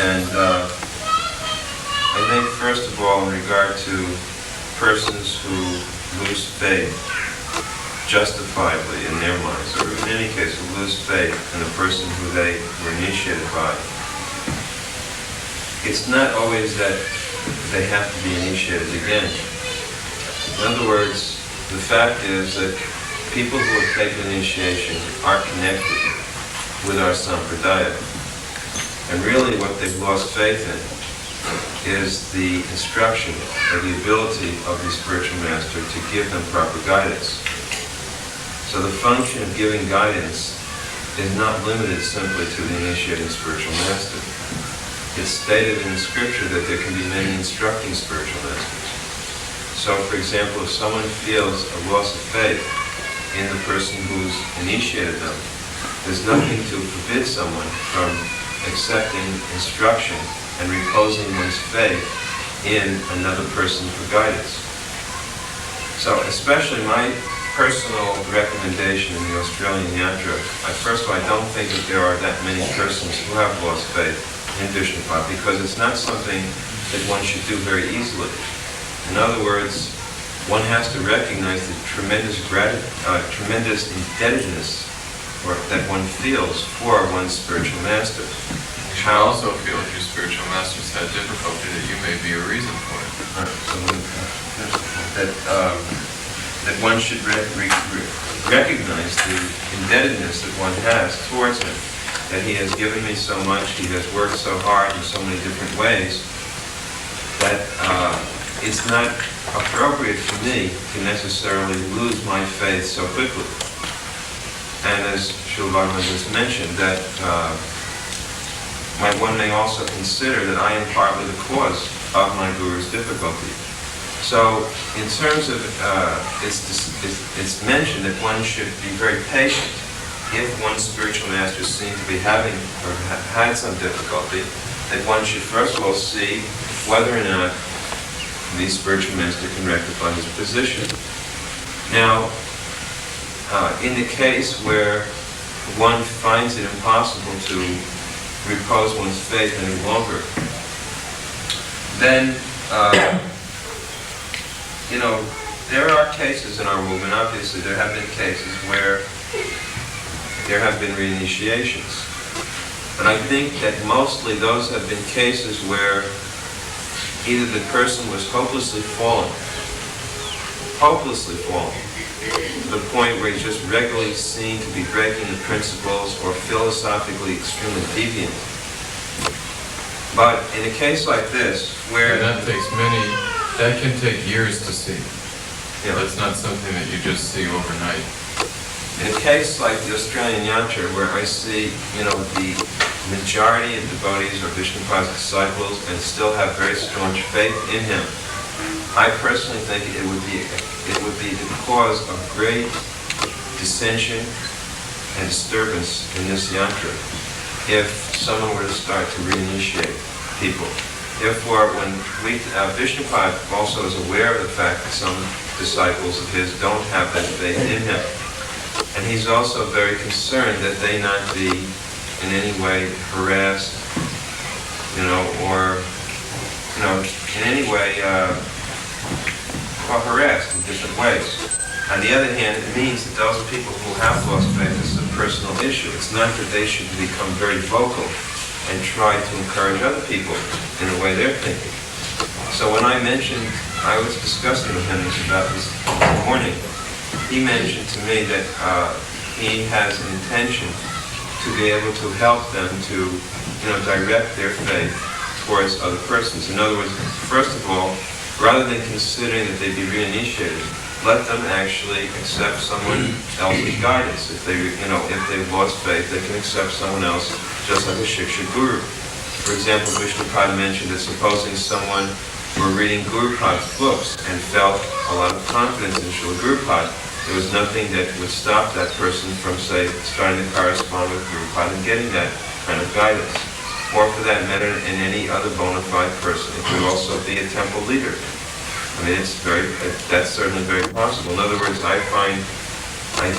and I think first of all, in regard to persons who lose faith justifiably in their minds, or in any case who lose faith in the person who they were initiated by, it's not always that they have to be initiated again. In other words, the fact is that people who have taken initiation are connected with our sampradaya. And really what they've lost faith in is the instruction or the ability of the spiritual master to give them proper guidance. So the function of giving guidance is not limited simply to the initiating spiritual master. It's stated in the scripture that there can be many instructing spiritual masters. So, for example, if someone feels a loss of faith in the person who's initiated them, there's nothing to forbid someone from accepting instruction and reposing one's faith in another person for guidance. So, especially my personal recommendation in the Australian yatra, first of all, I don't think that there are that many persons who have lost faith in Vishnupada, because it's not something that one should do very easily. In other words, one has to recognize the tremendous indebtedness that one feels for one's spiritual master. You should also feel if your spiritual master's had difficulty that you may be a reason for it. That one should recognize the indebtedness that one has towards him. That he has given me so much, he has worked so hard in so many different ways, that it's not appropriate for me to necessarily lose my faith so quickly. And as Srila Bhagavan just mentioned, that one may also consider that I am partly the cause of my guru's difficulty. So, in terms of, it's mentioned that one should be very patient if one's spiritual master seems to be having or had some difficulty, that one should first of all see whether or not the spiritual master can rectify his position. Now, in the case where one finds it impossible to repose one's faith any longer, then, there are cases in our movement, obviously there have been cases where there have been reinitiations. But I think that mostly those have been cases where either the person was hopelessly fallen, to the point where he just regularly seemed to be breaking the principles or philosophically extremely deviant. But in a case like this, where... And that can take years to see. Yeah. That's not something that you just see overnight. In a case like the Australian yatra, where I see, the majority of devotees are Vishnupada's disciples and still have very strong faith in him, I personally think it would be the cause of great dissension and disturbance in this yatra if someone were to start to reinitiate people. Therefore, when Vishnupada also is aware of the fact that some disciples of his don't have that faith in him. And he's also very concerned that they not be in any way harassed, or in any way, harassed in different ways. On the other hand, it means that those people who have lost faith, this is a personal issue. It's not that they should become very vocal and try to encourage other people in the way they're thinking. So when I was discussing with him about this morning, he mentioned to me that he has an intention to be able to help them to, direct their faith towards other persons. In other words, first of all, rather than considering that they be reinitiated, let them actually accept someone else's guidance. If they've lost faith, they can accept someone else, just like a Shiksha Guru. For example, Vishnupada mentioned that supposing someone were reading Guru Prabhupada's books and felt a lot of confidence in Srila Prabhupada, there was nothing that would stop that person from, say, starting to correspond with Guru Prabhupada and getting that kind of guidance. Or for that matter, in any other bona fide person. It could also be a temple leader. I mean, that's certainly very possible. In other words, I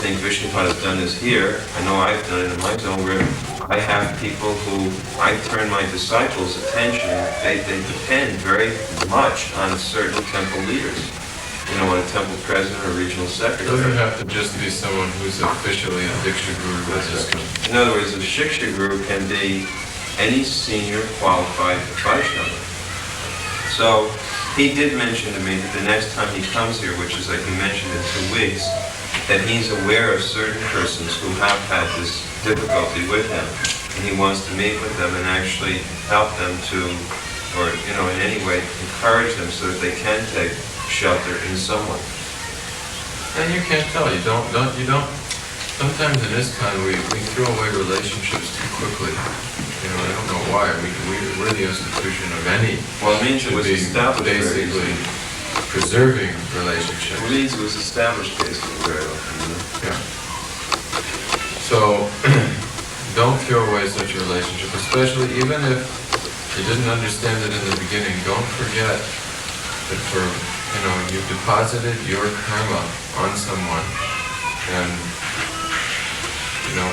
think Vishnupada has done this here. I know I've done it in my zone where I have people who I turn my disciples' attention. They depend very much on certain temple leaders. You know, on a temple president or regional It secretary. doesn't have to just be someone who's officially a Diksha Guru with ISKCON. In other words, a Shiksha Guru can be any senior qualified Vaishnava. So he did mention to me that the next time he comes here, which is like he mentioned in 2 weeks, that he's aware of certain persons who have had this difficulty with him, and he wants to meet with them and actually help them to, or in any way encourage them so that they can take shelter in someone. And you can't tell. You don't. Sometimes in ISKCON we throw away relationships too quickly. I don't know why. We're the institution of any. Well, it means it was should be established basically preserving relationships. It means it was established basically very often. Yeah. So don't throw away such a relationship, especially even if you didn't understand it in the beginning. Don't forget that you've deposited your karma on someone, and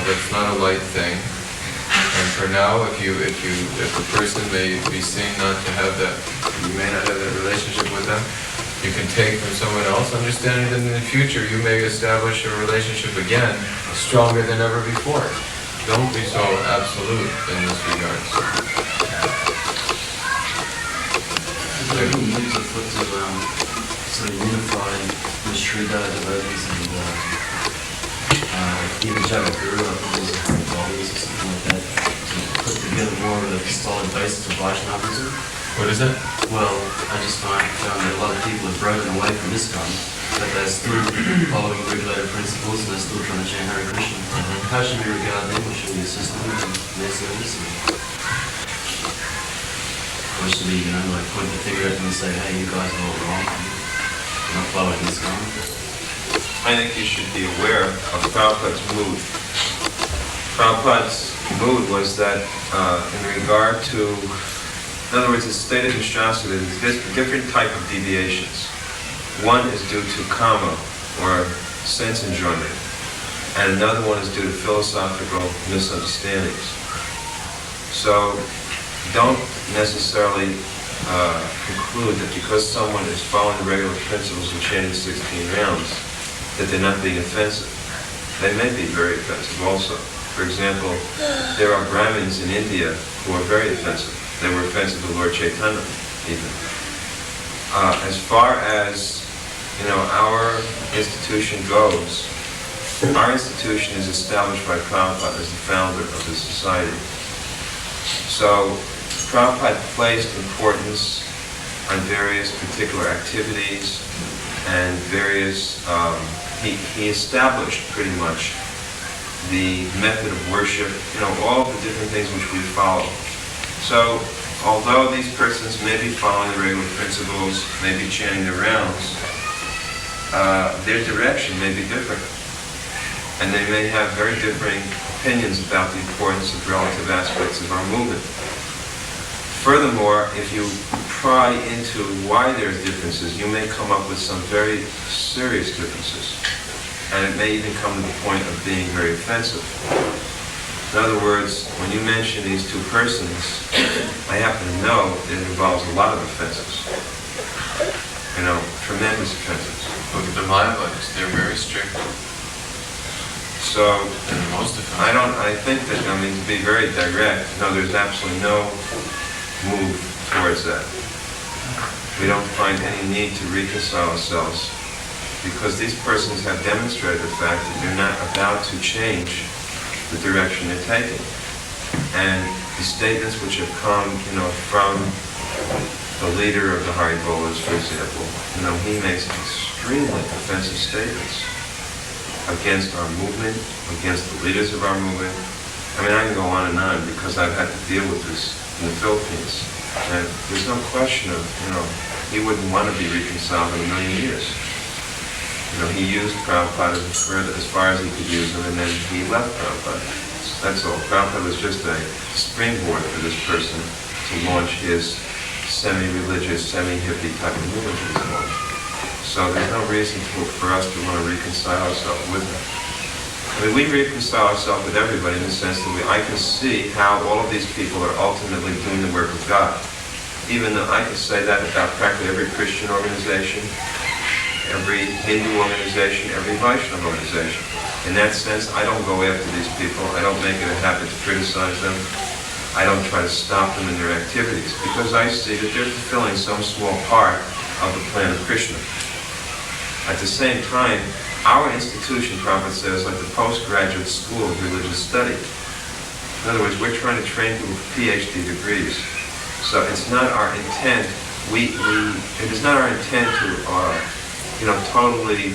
that's not a light thing. And for now, if the person may be seen not to have that, you may not have that relationship with them, you can take from someone else, understanding that in the future you may establish a relationship again stronger than ever before. Don't be so absolute in this regard. Is there any moves afoot to sort of unify the Shrida devotees and even Jagadguru, I think there's a Hare bogus or something like that, to put together more of a solid basis of Vaishnavism? What is that? Well, I just found that a lot of people have broken away from ISKCON, but they're still following regulated principles and they're still trying to chant Hare Krishna. How should we regard them? Or should we assist them in their service? Or should we, point the finger at them and say, hey, you guys are all wrong, you're not following ISKCON? I think you should be aware of Prabhupada's mood. Prabhupada's mood was that in regard to, in other words, it's stated in Shastra that there's different type of deviations. One is due to kama, or sense enjoyment, and another one is due to philosophical misunderstandings. So don't necessarily conclude that because someone is following the regular principles of chanting 16 rounds, that they're not being offensive. They may be very offensive also. For example, there are Brahmins in India who are very offensive. They were offensive to Lord Chaitanya, even. As far as, our institution goes, our institution is established by Prabhupada as the founder of the society. So, Prabhupada placed importance on various particular activities and various, he established pretty much the method of worship, all the different things which we follow. So, although these persons may be following the regular principles, may be chanting their rounds, their direction may be different. And they may have very differing opinions about the importance of relative aspects of our movement. Furthermore, if you pry into why there's differences, you may come up with some very serious differences. And it may even come to the point of being very offensive. In other words, when you mention these two persons, I happen to know that it involves a lot of offenses. Tremendous offenses. Look at the Mayavadas, they're very strict. So, And most of them. I think that, to be very direct, no, there's absolutely no move towards that. We don't find any need to reconcile ourselves because these persons have demonstrated the fact that they're not about to change the direction they're taking. And the statements which have come, from the leader of the Hare Bolas, for example, he makes extremely offensive statements against our movement, against the leaders of our movement, I mean, I can go on and on because I've had to deal with this in the Philippines. And there's no question of, he wouldn't want to be reconciled in a million years. He used Prabhupada as far as he could use him, and then he left Prabhupada. That's all. Prabhupada was just a springboard for this person to launch his semi-religious, semi-hippie type of movement that he's launched. So there's no reason for us to want to reconcile ourselves with him. I mean, we reconcile ourselves with everybody in the sense that I can see how all of these people are ultimately doing the work of God. Even though I can say that about practically every Christian organization, every Hindu organization, every Vaishnava organization. In that sense, I don't go after these people. I don't make it a habit to criticize them. I don't try to stop them in their activities because I see that they're fulfilling some small part of the plan of Krishna. At the same time, our institution, Prabhupada says, like the postgraduate school of religious study. In other words, we're trying to train people for PhD degrees. So it's not our intent. It is not our intent to, totally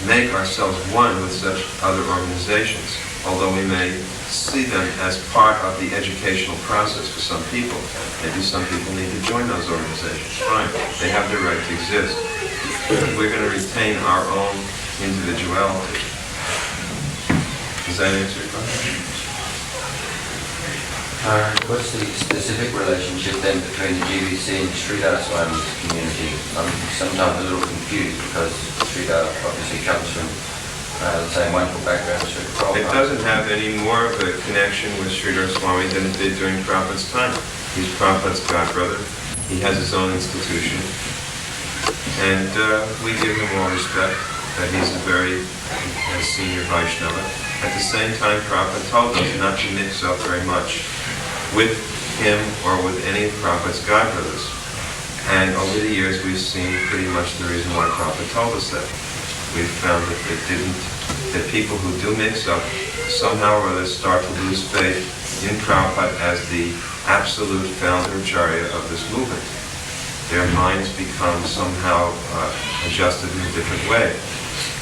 make ourselves one with such other organizations. Although we may see them as part of the educational process for some people. Maybe some people need to join those organizations. Fine, they have the right to exist. We're going to retain our own individuality. Does that answer your question? What's the specific relationship then between the GBC and Srila Swami's community? I'm sometimes a little confused because Srila obviously comes from the same wonderful background as Srila Prabhupada. It doesn't have any more of a connection with Srila Swami than it did during Prabhupada's time. He's Prabhupada's godbrother. He has his own institution. And we give him all respect that he's a very senior Vaishnava. At the same time, Prabhupada told us not to mix up very much with him or with any of Prabhupada's godbrothers. And over the years, we've seen pretty much the reason why Prabhupada told us that. We've found that people who do mix up somehow or other start to lose faith in Prabhupada as the absolute founder acharya of this movement. Their minds become somehow adjusted in a different way.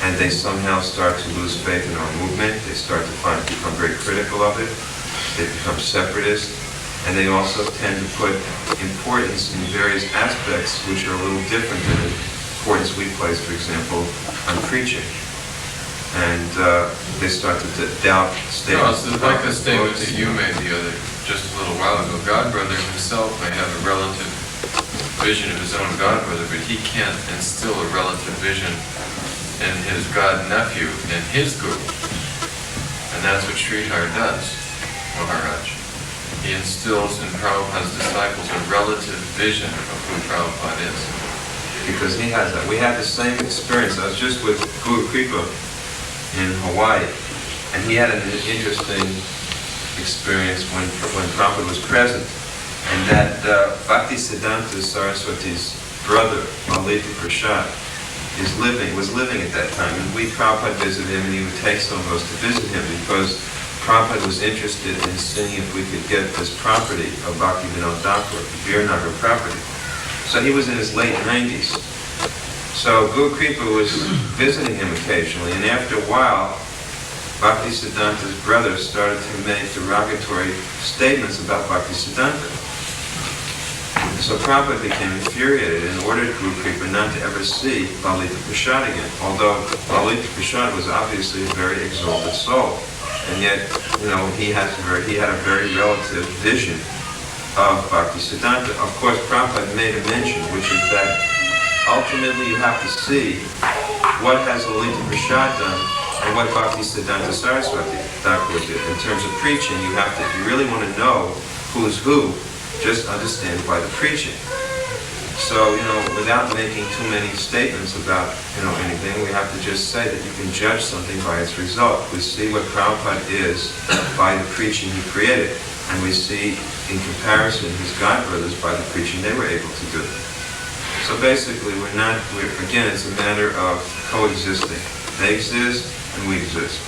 And they somehow start to lose faith in our movement. They start to become very critical of it. They become separatist. And they also tend to put importance in various aspects which are a little different than the importance we place, for example, on preaching. And they start to doubt statements. No, it's like the statement that you made just a little while ago. Godbrother himself may have a relative vision of his own godbrother, but he can't instill a relative vision in his god nephew and his guru. And that's what Sridhar does, Maharaj. He instills in Prabhupada's disciples a relative vision of who Prabhupada is. Because he has that. We had the same experience. I was just with Guru Kripa in Hawaii, and he had an interesting experience when Prabhupada was present, and that Bhaktisiddhanta Saraswati's brother, Lalita Prasad, was living at that time, and Prabhupada visited him, and he would take some of us to visit him because Prabhupada was interested in seeing if we could get this property of Bhaktivinoda Thakur, the Birnagar property. So he was in his late 90s. So Guru Kripa was visiting him occasionally, and after a while, Bhaktisiddhanta's brother started to make derogatory statements about Bhaktisiddhanta. So Prabhupada became infuriated and ordered Guru Kripa not to ever see Lalita Prasad again, although Lalita Prasad was obviously a very exalted soul. And yet, he had a very relative vision of Bhaktisiddhanta. Of course, Prabhupada made a mention, which is that ultimately you have to see what has Lalita Prasad done and what Bhaktisiddhanta Saraswati Thakur did. In terms of preaching, you really want to know who's who, just understand by the preaching. So, without making too many statements about, anything, we have to just say that you can judge something by its result. We see what Prabhupada is by the preaching he created, and we see, in comparison, his godbrothers by the preaching they were able to do. So basically, again, it's a matter of coexisting. They exist, and we exist.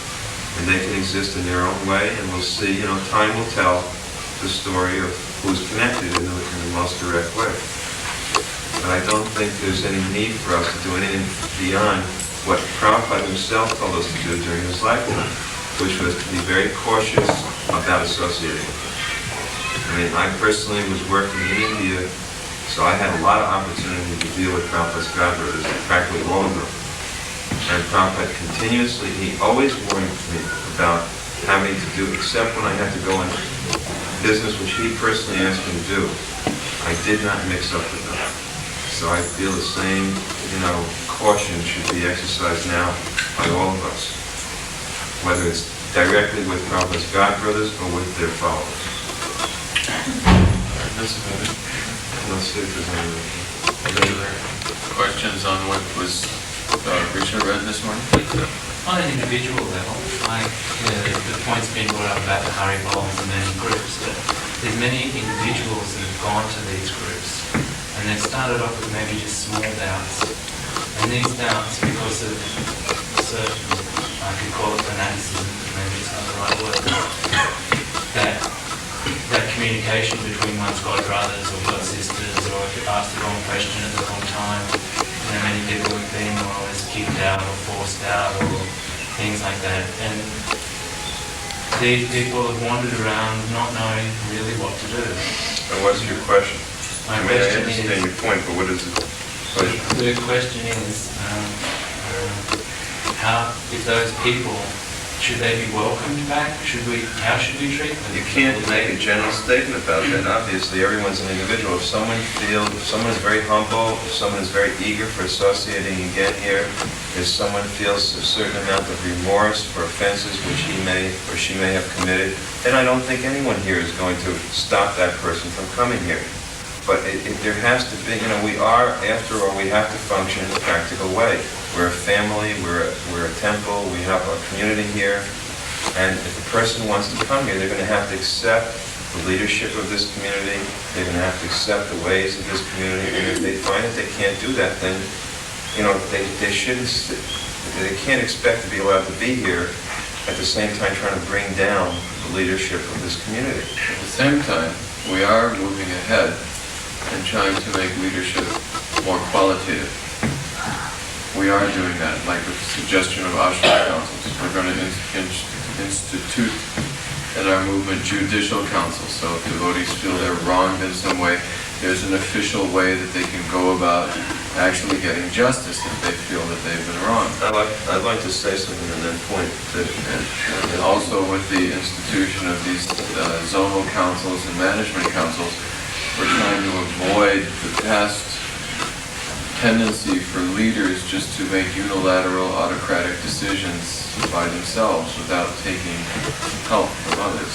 And they can exist in their own way, and we'll see, time will tell the story of who's connected in the most direct way. But I don't think there's any need for us to do anything beyond what Prabhupada himself told us to do during his lifetime. which was to be very cautious about associating. I mean, I personally was working in India, so I had a lot of opportunity to deal with Prabhupada's godbrothers, practically all of them. And Prabhupada continuously, he always warned me about having to do, except when I had to go in business which he personally asked me to do, I did not mix up with them. So I feel the same, caution should be exercised now by all of us, whether it's directly with Prabhupada's godbrothers or with their followers. That's about it. Let's see if there's Any other questions on what was Krishna read this morning? On an individual level, like the point's been brought up about the Hare and then groups, but there's many individuals that have gone to these groups and they've started off with maybe just small doubts. And these doubts, because of certain, I could call it fanaticism, maybe it's not the right word, that communication between one's god brothers or god sisters, or if you ask the wrong question at the wrong time, many people have been more or less kicked out or forced out or things like that. And these people have wandered around not knowing really what to do. And what's your question? My I question understand is, your point, but what is the question? the question is, how, if those people, should they be welcomed back? How should we treat them? You can't make a general statement about that. Obviously, everyone's an individual. If someone is very humble, if someone is very eager for associating again here, if someone feels a certain amount of remorse for offenses which he may or she may have committed, then I don't think anyone here is going to stop that person from coming here. But there has to be, we are, after all, we have to function in a practical way. We're a family, we're a temple, we have a community here, and if a person wants to come here, they're going to have to accept the leadership of this community, they're going to have to accept the ways of this community, and if they find that they can't do that, then, they can't expect to be allowed to be here at the same time trying to bring down the leadership of this community. At the same time, we are moving ahead and trying to make leadership more qualitative. We are doing that, like with the suggestion of ashram councils. We're going to institute in our movement judicial councils. So if devotees feel they're wronged in some way, there's an official way that they can go about actually getting justice if they feel that they've been wronged. I'd like to say something on that point. And also with the institution of these zonal councils and management councils, we're trying to avoid the past tendency for leaders just to make unilateral autocratic decisions by themselves without taking help from others.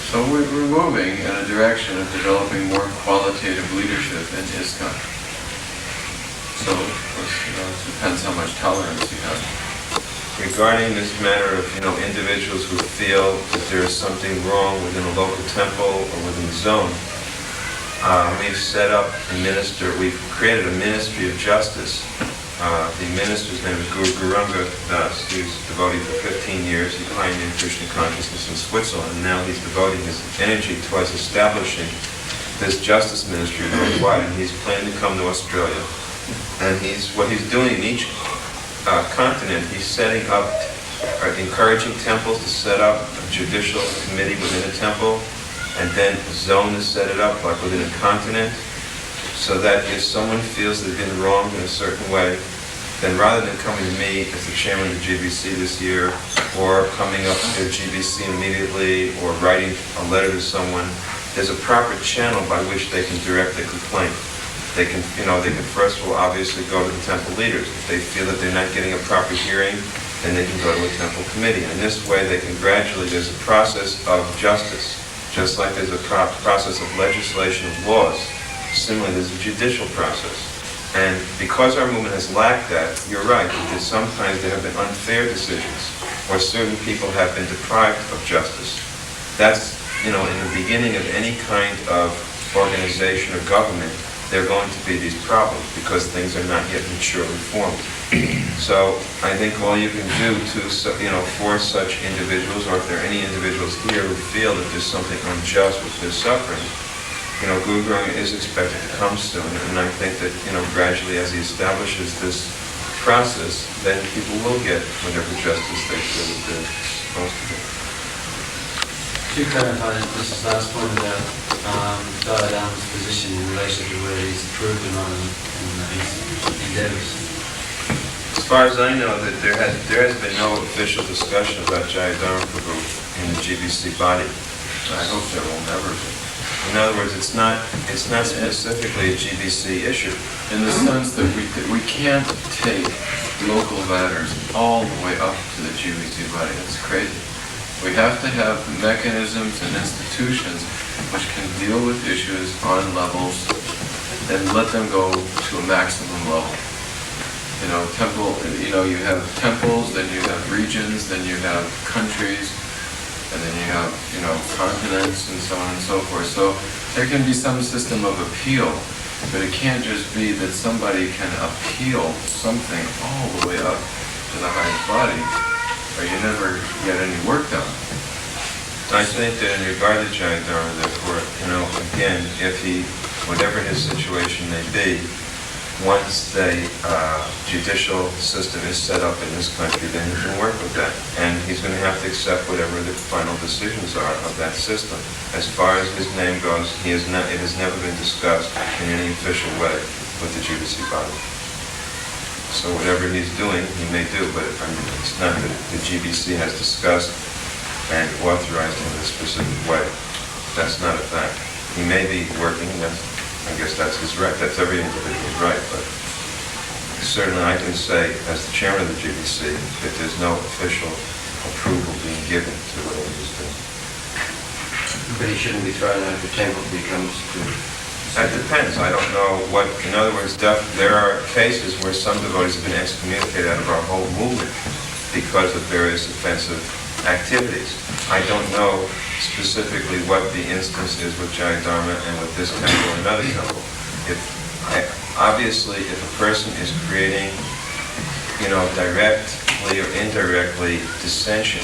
So we're moving in a direction of developing more qualitative leadership in ISKCON. So, of course, it depends how much tolerance you have. Regarding this matter of, individuals who feel that there is something wrong within a local temple or within the zone, we've created a ministry of justice. The minister's name is Guru Guranga Das. He was a devotee for 15 years. He pioneered Krishna consciousness in Switzerland, and now he's devoting his energy towards establishing this justice ministry worldwide, and he's planning to come to Australia. And what he's doing in each continent, he's setting up, encouraging temples to set up a judicial committee within a temple, and then a zone to set it up, like within a continent, so that if someone feels they've been wronged in a certain way, then rather than coming to me as the chairman of the GBC this year, or coming up to the GBC immediately, or writing a letter to someone, there's a proper channel by which they can direct a complaint. They can first of all obviously go to the temple leaders. If they feel that they're not getting a proper hearing, then they can go to a temple committee. And this way they can there's a process of justice. Just like there's a process of legislation of laws, similarly there's a judicial process. And because our movement has lacked that, you're right, that sometimes there have been unfair decisions, or certain people have been deprived of justice. That's, in the beginning of any kind of organization or government, there are going to be these problems because things are not yet maturely formed. So I think all you can do for such individuals, or if there are any individuals here who feel that there's something unjust with their suffering, Guru Guranga is expected to come soon, and I think that gradually as he establishes this process, then people will get whatever justice they feel that they're supposed to get. To clarify this last point about Bhavananda's position in relation to whether he's approved or not in his endeavors. As far as I know, that there has been no official discussion about Jayadharma Prabhu in the GBC body. I hope there will never be. In other words, it's not specifically a GBC issue. In the sense that we can't take local matters all the way up to the GBC body. It's crazy. We have to have mechanisms and institutions which can deal with issues on levels and let them go to a maximum level. You know, you have temples, then you have regions, then you have countries, and then you have, continents and so on and so forth. So there can be some system of appeal, but it can't just be that somebody can appeal something all the way up to the highest body, or you never get any work done. I think that in regard to Jayadharma, therefore, again, if he, whatever his situation may be, once the judicial system is set up in this country, then he can work with that. And he's going to have to accept whatever the final decisions are of that system. As far as his name goes, it has never been discussed in any official way with the GBC body. So whatever he's doing, he may do, but it's not that the GBC has discussed and authorized him in a specific way. That's not a fact. He may be working, I guess that's his right. That's every individual's right, but certainly I can say, as the chairman of the GBC, that there's no official approval being given to whatever he's doing. But he shouldn't be thrown out of the temple if he comes to... That depends. I don't know what, in other words, there are cases where some devotees have been excommunicated out of our whole movement because of various offensive activities. I don't know specifically what the instance is with Jayadharma and with this temple and another temple. Obviously, if a person is creating, directly or indirectly dissension,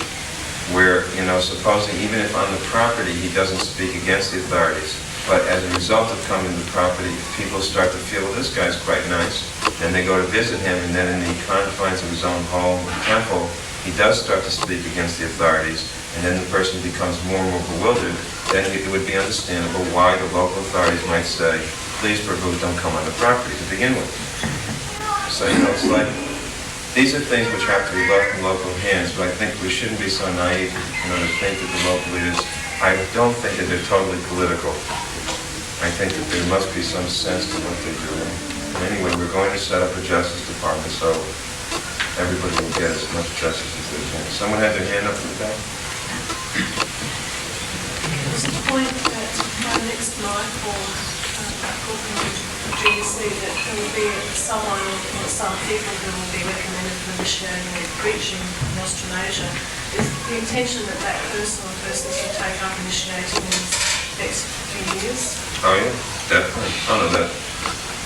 where, supposing even if on the property he doesn't speak against the authorities, but as a result of coming to the property, people start to feel, well, this guy's quite nice, and they go to visit him, and then in the confines of his own home or temple, he does start to speak against the authorities, and then the person becomes more and more bewildered, then it would be understandable why the local authorities might say, please, Prabhu, don't come on the property to begin with. So, it's like, these are things which have to be left in local hands, but I think we shouldn't be so naive, to think that the local leaders, I don't think that they're totally political. I think that there must be some sense to what they're doing. And anyway, we're going to set up a justice department, so everybody will get as much justice as they can. Someone had their hand up in the back? There's a point that my next night for GSC that there will be someone or some people who will be recommended for initiating and preaching in Australasia. Is the intention that that person or persons will take up initiating in the next few years? Oh yeah, definitely. Oh no, that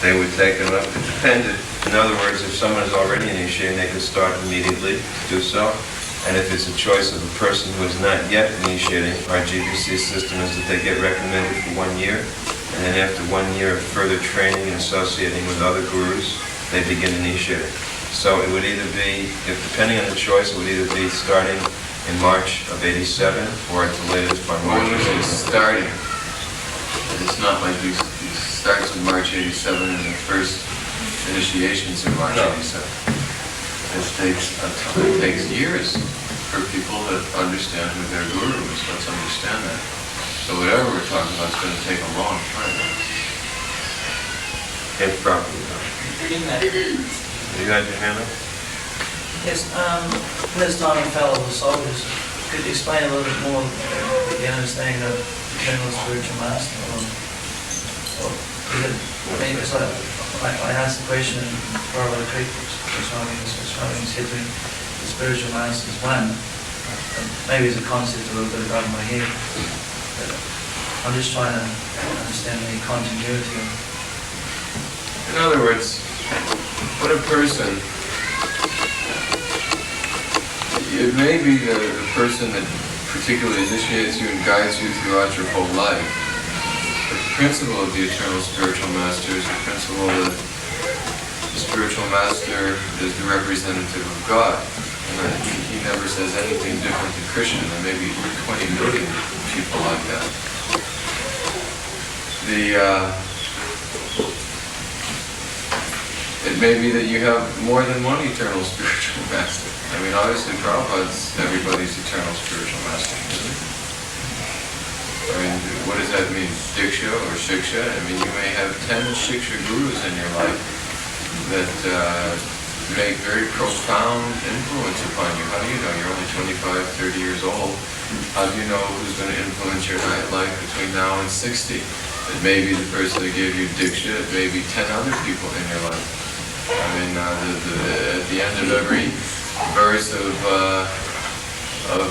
they would take them up. It depended. In other words, if someone is already initiating, they could start immediately to do so. And if it's a choice of a person who is not yet initiating, our GBC system is that they get recommended for 1 year, and then after 1 year of further training and associating with other gurus, they begin initiating. So it would either be, depending on the choice, it would either be starting in March of '87 or at the latest by March of '87. Starting. It's not like it starts in March '87 and the first initiations in March '87. It takes years for people to understand who their guru is. Let's understand that. So whatever we're talking about is going to take a long time. If properly done. You got your hand up? Yes, this time in fallible soldiers, could you explain a little bit more the understanding of eternal spiritual master? Or is it, it's like, I asked the question in Prabhupada Guru Tattva said to me, the spiritual master is one. Maybe it's a concept a little bit above my head, but I'm just trying to understand the continuity. In other words, when a person, it may be the person that particularly initiates you and guides you throughout your whole life. But the principle of the eternal spiritual master is the principle that spiritual master is the representative of God. And he never says anything different than Krishna. There may be 20 million people like that. It may be that you have more than one eternal spiritual master. I mean, obviously Prabhupada's everybody's eternal spiritual master, isn't it? I mean, what does that mean? Diksha or Shiksha? I mean, you may have 10 Shiksha Gurus in your life that make very profound influence upon you. How do you know? You're only 25, 30 years old. How do you know who's going to influence your life between now and 60? It may be the person that gave you Diksha, it may be 10 other people in your life. I mean, at the end of every verse of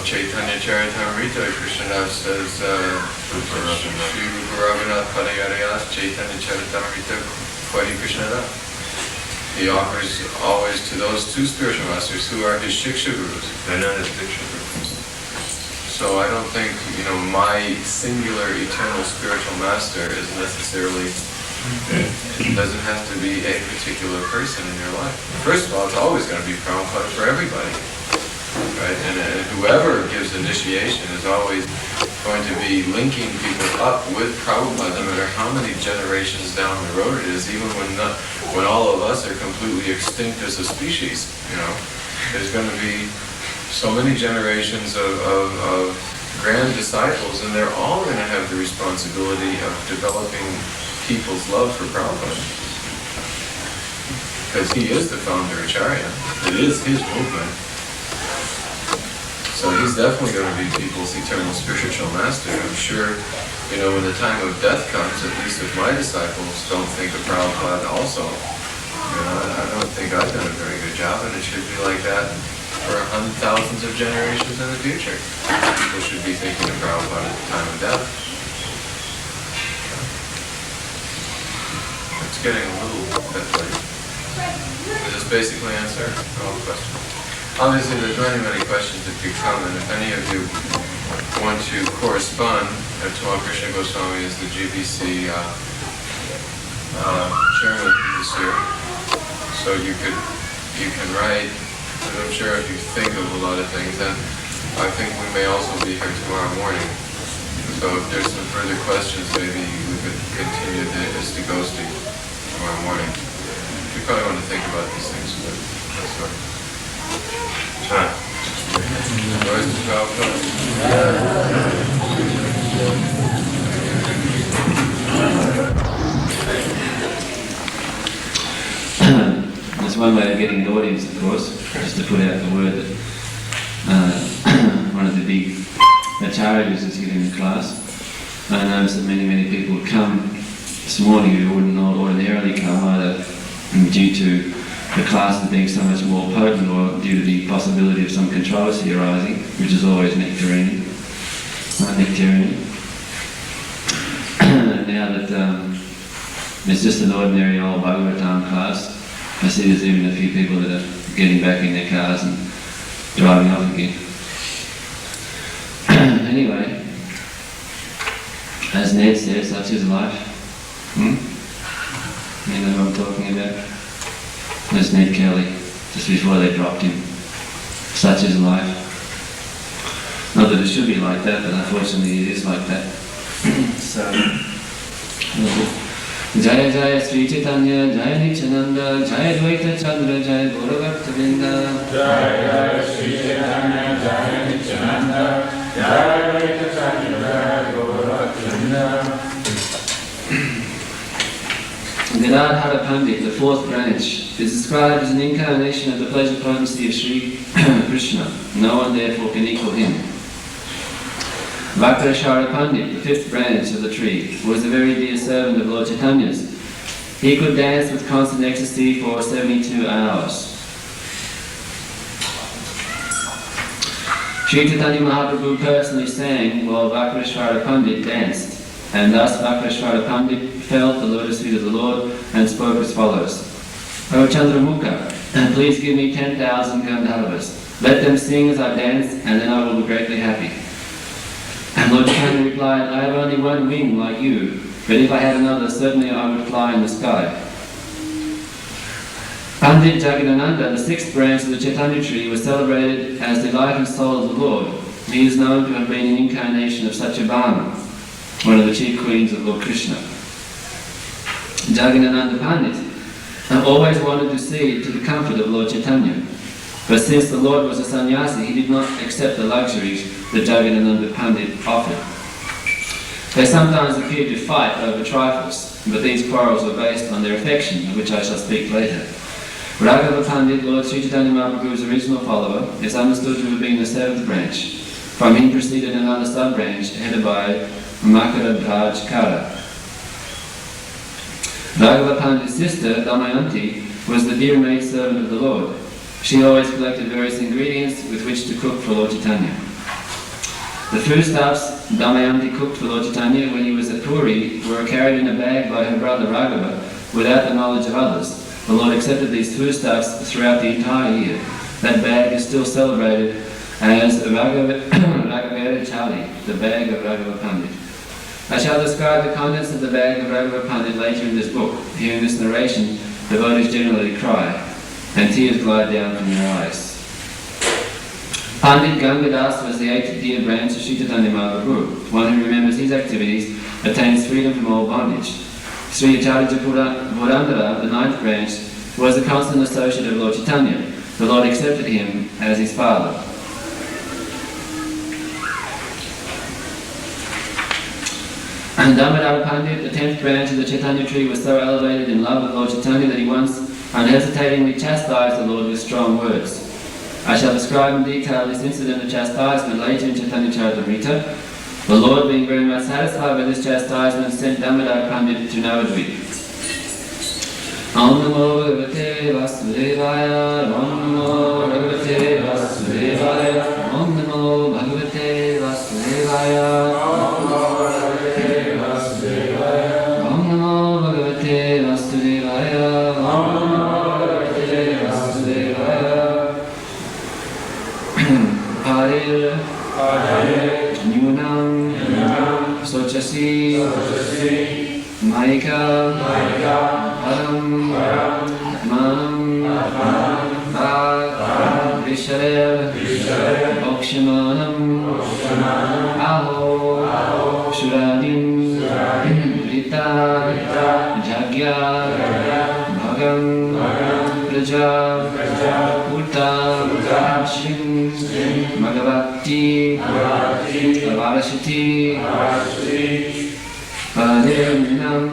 Chaitanya Charitamrita, Krishna says, Shri Bhagavan Goswami Chaitanya Charitamrita Kwari Krishna. He offers always to those two spiritual masters who are his Shiksha Gurus. They're not his Diksha Gurus. So I don't think, my singular eternal spiritual master is necessarily, it doesn't have to be a particular person in your life. First of all, it's always going to be Prabhupada for everybody. Right? And whoever gives initiation is always going to be linking people up with Prabhupada, no matter how many generations down the road it is, even when all of us are completely extinct as a species, there's going to be so many generations of grand disciples, and they're all going to have the responsibility of developing people's love for Prabhupada. Because he is the founder acharya. It is his movement. So he's definitely going to be people's eternal spiritual master. I'm sure, when the time of death comes, at least if my disciples don't think of Prabhupada also, I don't think I've done a very good job, and it should be like that for thousands of generations in the future. People should be thinking of Prabhupada at the time of death. It's getting a little bit late. Does this basically answer all the questions? Obviously, there's many questions that could come, and if any of you want to correspond, Tamal Krishna Goswami is the GBC chairman this year, so you can write. I'm sure if you think of a lot of things, and I think we may also be here tomorrow morning. So if there's some further questions, maybe we could continue the Istaghosti tomorrow morning. You probably want to think about these things, but that's all right. Where's the Prabhupada? There's one way of getting the audience, of course, just to put out the word that one of the big acharyas is giving the class. I noticed that many people come this morning who wouldn't ordinarily come, either due to the class as being so much more potent or due to the possibility of some controversy arising, which is always nectarian. Now that it's just an ordinary old Bhagavatam class, I see there's even a few people that are getting back in their cars and driving off again. Anyway, as Ned says, such is life. You know what I'm talking about? There's Ned Kelly, just before they dropped him. Such is life. Not that it should be like that, but unfortunately it is like that. So, Jaya Jaya Sri Chaitanya, Jaya Nityananda, Jaya Dvaita Chandra, Jaya Gaurabhakta Vrinda. Jaya Sri Chaitanya, Jaya Nityananda, Jaya Dvaita Chandra, Jaya Gaurabhakta Vrinda. Gadadhara Pandit, the fourth branch, is described as an incarnation of the pleasure potency of Sri Krishna. No one therefore can equal him. Vakrashara Pandit, the fifth branch of the tree, was a very dear servant of Lord Chaitanya's. He could dance with constant ecstasy for 72 hours. Sri Chaitanya Mahaprabhu personally sang while Vakrashara Pandit danced, and thus Vakrashara Pandit felt the lotus feet of the Lord and spoke as follows: O Chandramukha, please give me 10,000 Gandharvas. Let them sing as I dance, and then I will be greatly happy. And Lord Chaitanya replied, I have only one wing like you, but if I had another, certainly I would fly in the sky. Pandit Jagadananda, the sixth branch of the Chaitanya tree, was celebrated as the life and soul of the Lord. He is known to have been an incarnation of Satyabhama, one of the chief queens of Lord Krishna. Jagadananda Pandit always wanted to see to the comfort of Lord Chaitanya, but since the Lord was a sannyasi, he did not accept the luxuries that Jagadananda Pandit offered. They sometimes appeared to fight over trifles, but these quarrels were based on their affection, of which I shall speak later. Raghava Pandit, Lord Sri Chaitanya Mahaprabhu's original follower, is understood to have been the seventh branch. From him proceeded another sub-branch headed by Makara Bhaj Kara. Raghava Pandit's sister, Damayanti, was the dear maidservant of the Lord. She always collected various ingredients with which to cook for Lord Chaitanya. The foodstuffs Damayanti cooked for Lord Chaitanya when he was at Puri were carried in a bag by her brother Raghava without the knowledge of others. The Lord accepted these foodstuffs throughout the entire year. That bag is still celebrated as Raghava Chali, the bag of Raghava Pandit. I shall describe the contents of the bag of Raghava Pandit later in this book. Hearing this narration, devotees generally cry, and tears glide down from their eyes. Pandit Gangadas was the eighth dear branch of Sri Chaitanya Mahaprabhu. One who remembers his activities attains freedom from all bondage. Sri Acharya Bhavananda, the ninth branch, was a constant associate of Lord Chaitanya. The Lord accepted him as his father. And Damodara Pandit, the 10th branch of the Chaitanya tree, was so elevated in love with Lord Chaitanya that he once unhesitatingly chastised the Lord with strong words. I shall describe in detail this incident of chastisement later in Chaitanya Charitamrita. The Lord, being very much satisfied with this chastisement, sent Damodara Pandit to Navadvip. Om Namo Bhagavate Vasudevaya, Om Namo Bhagavate Vasudevaya, Om Namo Bhagavate Vasudevaya, Om Namo Bhagavate Vasudevaya, Om Namo Bhagavate Vasudevaya, Om Namo Bhagavate Vasudevaya. Hare, Hare, Nyunam, Sochasi, Maika, Haram, Atmanam, Bhag, Visharev, Okshamanam, Aho, Shuradim, Rita, Jagya, Bhagam, Praja, Uta, Shim, Magavati, Varashati, Bhaderyunam,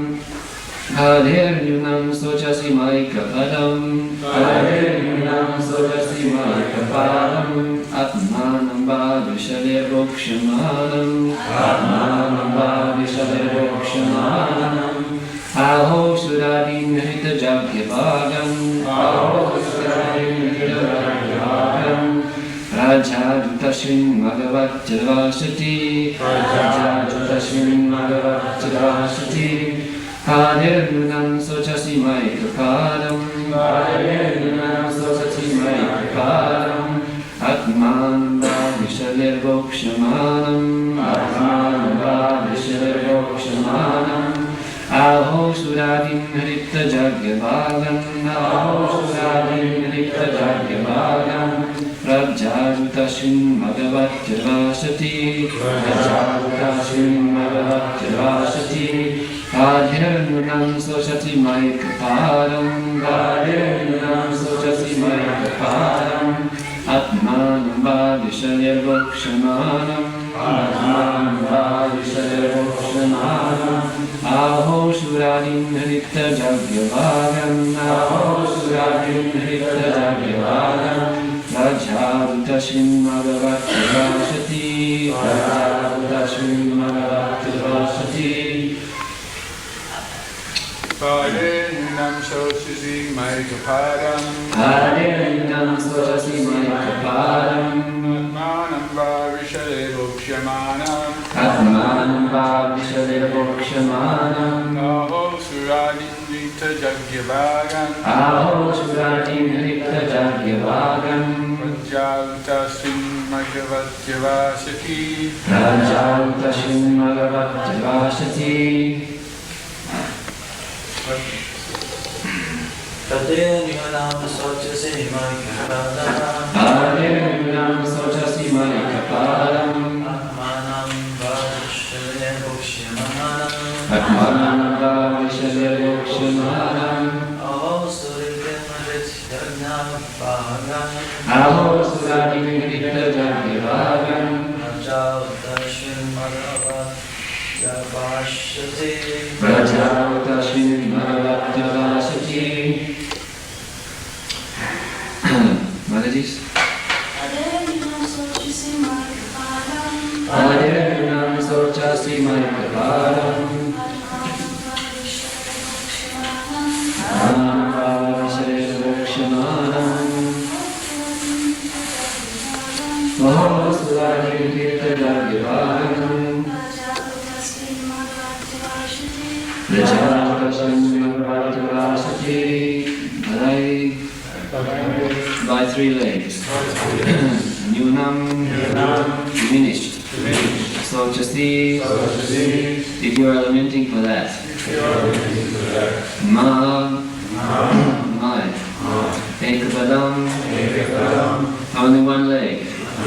Bhaderyunam Sochasi Maika Padam, Bhaderyunam Sochasi Maika Padam, Atmanam Bhadvishale Bokshamanam, Atmanam Bhadvishale Bokshamanam, Aho Suradim Hita Jagyabhagam, Aho Suradim Hita Jagyabhagam, Rajadutashvin Bhagavat Jadvashati, Rajadutashvin Bhagavat Jadvashati, Paderyunam Sochasi Maika Padam, Paderyunam Sochasi Maika Padam, Atmanam Bhadvishale Bokshamanam, Atmanam Bhadvishale Bokshamanam, Aho Suradim Hrita Jagyabhagam, Aho Suradim Hrita Jagyabhagam, Rajadutashvin Bhagavat Jadvashati, Rajadutashvin Bhagavat Jadvashati, Bhaderyunam Sochati Maika Padam, Bhaderyunam Sochati Maika Padam, Atmanam Bhadvishale Bokshamanam, Atmanam Bhadvishale Bokshamanam, Aho Suradim Hrita Jagyabhagam, Aho Suradim Hrita Jagyabhagam, Rajadutashvin Bhagavat Jadvashati, Rajadutashvin Bhagavat Jadvashati. Bhaderyunam Sochasi Maika Padam, Bhaderyunam Sochasi Maika Padam, Atmanam Bhadvishale Bokshamanam, Atmanam Bhadvishale Bokshamanam, Aho Suradim Hrita Jagyabhagam, Aho Suradim Hrita Jagyabhagam, Rajadutashvin Bhagavat Jadvashati, Rajadutashvin Bhagavat Jadvashati. Hare Nyunam Sochasi Marikapadam Hare Nyunam Sochasi Marikapadam Atmanam Vashale Bhukshamanam Atmanam Vashale Bhukshamanam Aho Surikamarit Yajna Bhagam Aho Surikamarit Yajna Bhagam Rajavdashvin Madhavat Javashati Rajavdashvin Madhavat Javashati. Mataji's. Aderinam Sochasi Marikapadam Aderinam Sochasi Marikapadam Anavavishaya Bhukshamanam Mahosudari Tirthadargivagam Rajavdashvin Madhavat Javashati. By three legs. Nyunam, diminished. So Chasti, if you are lamenting for that. Ma, my. Ekapadam, only one leg.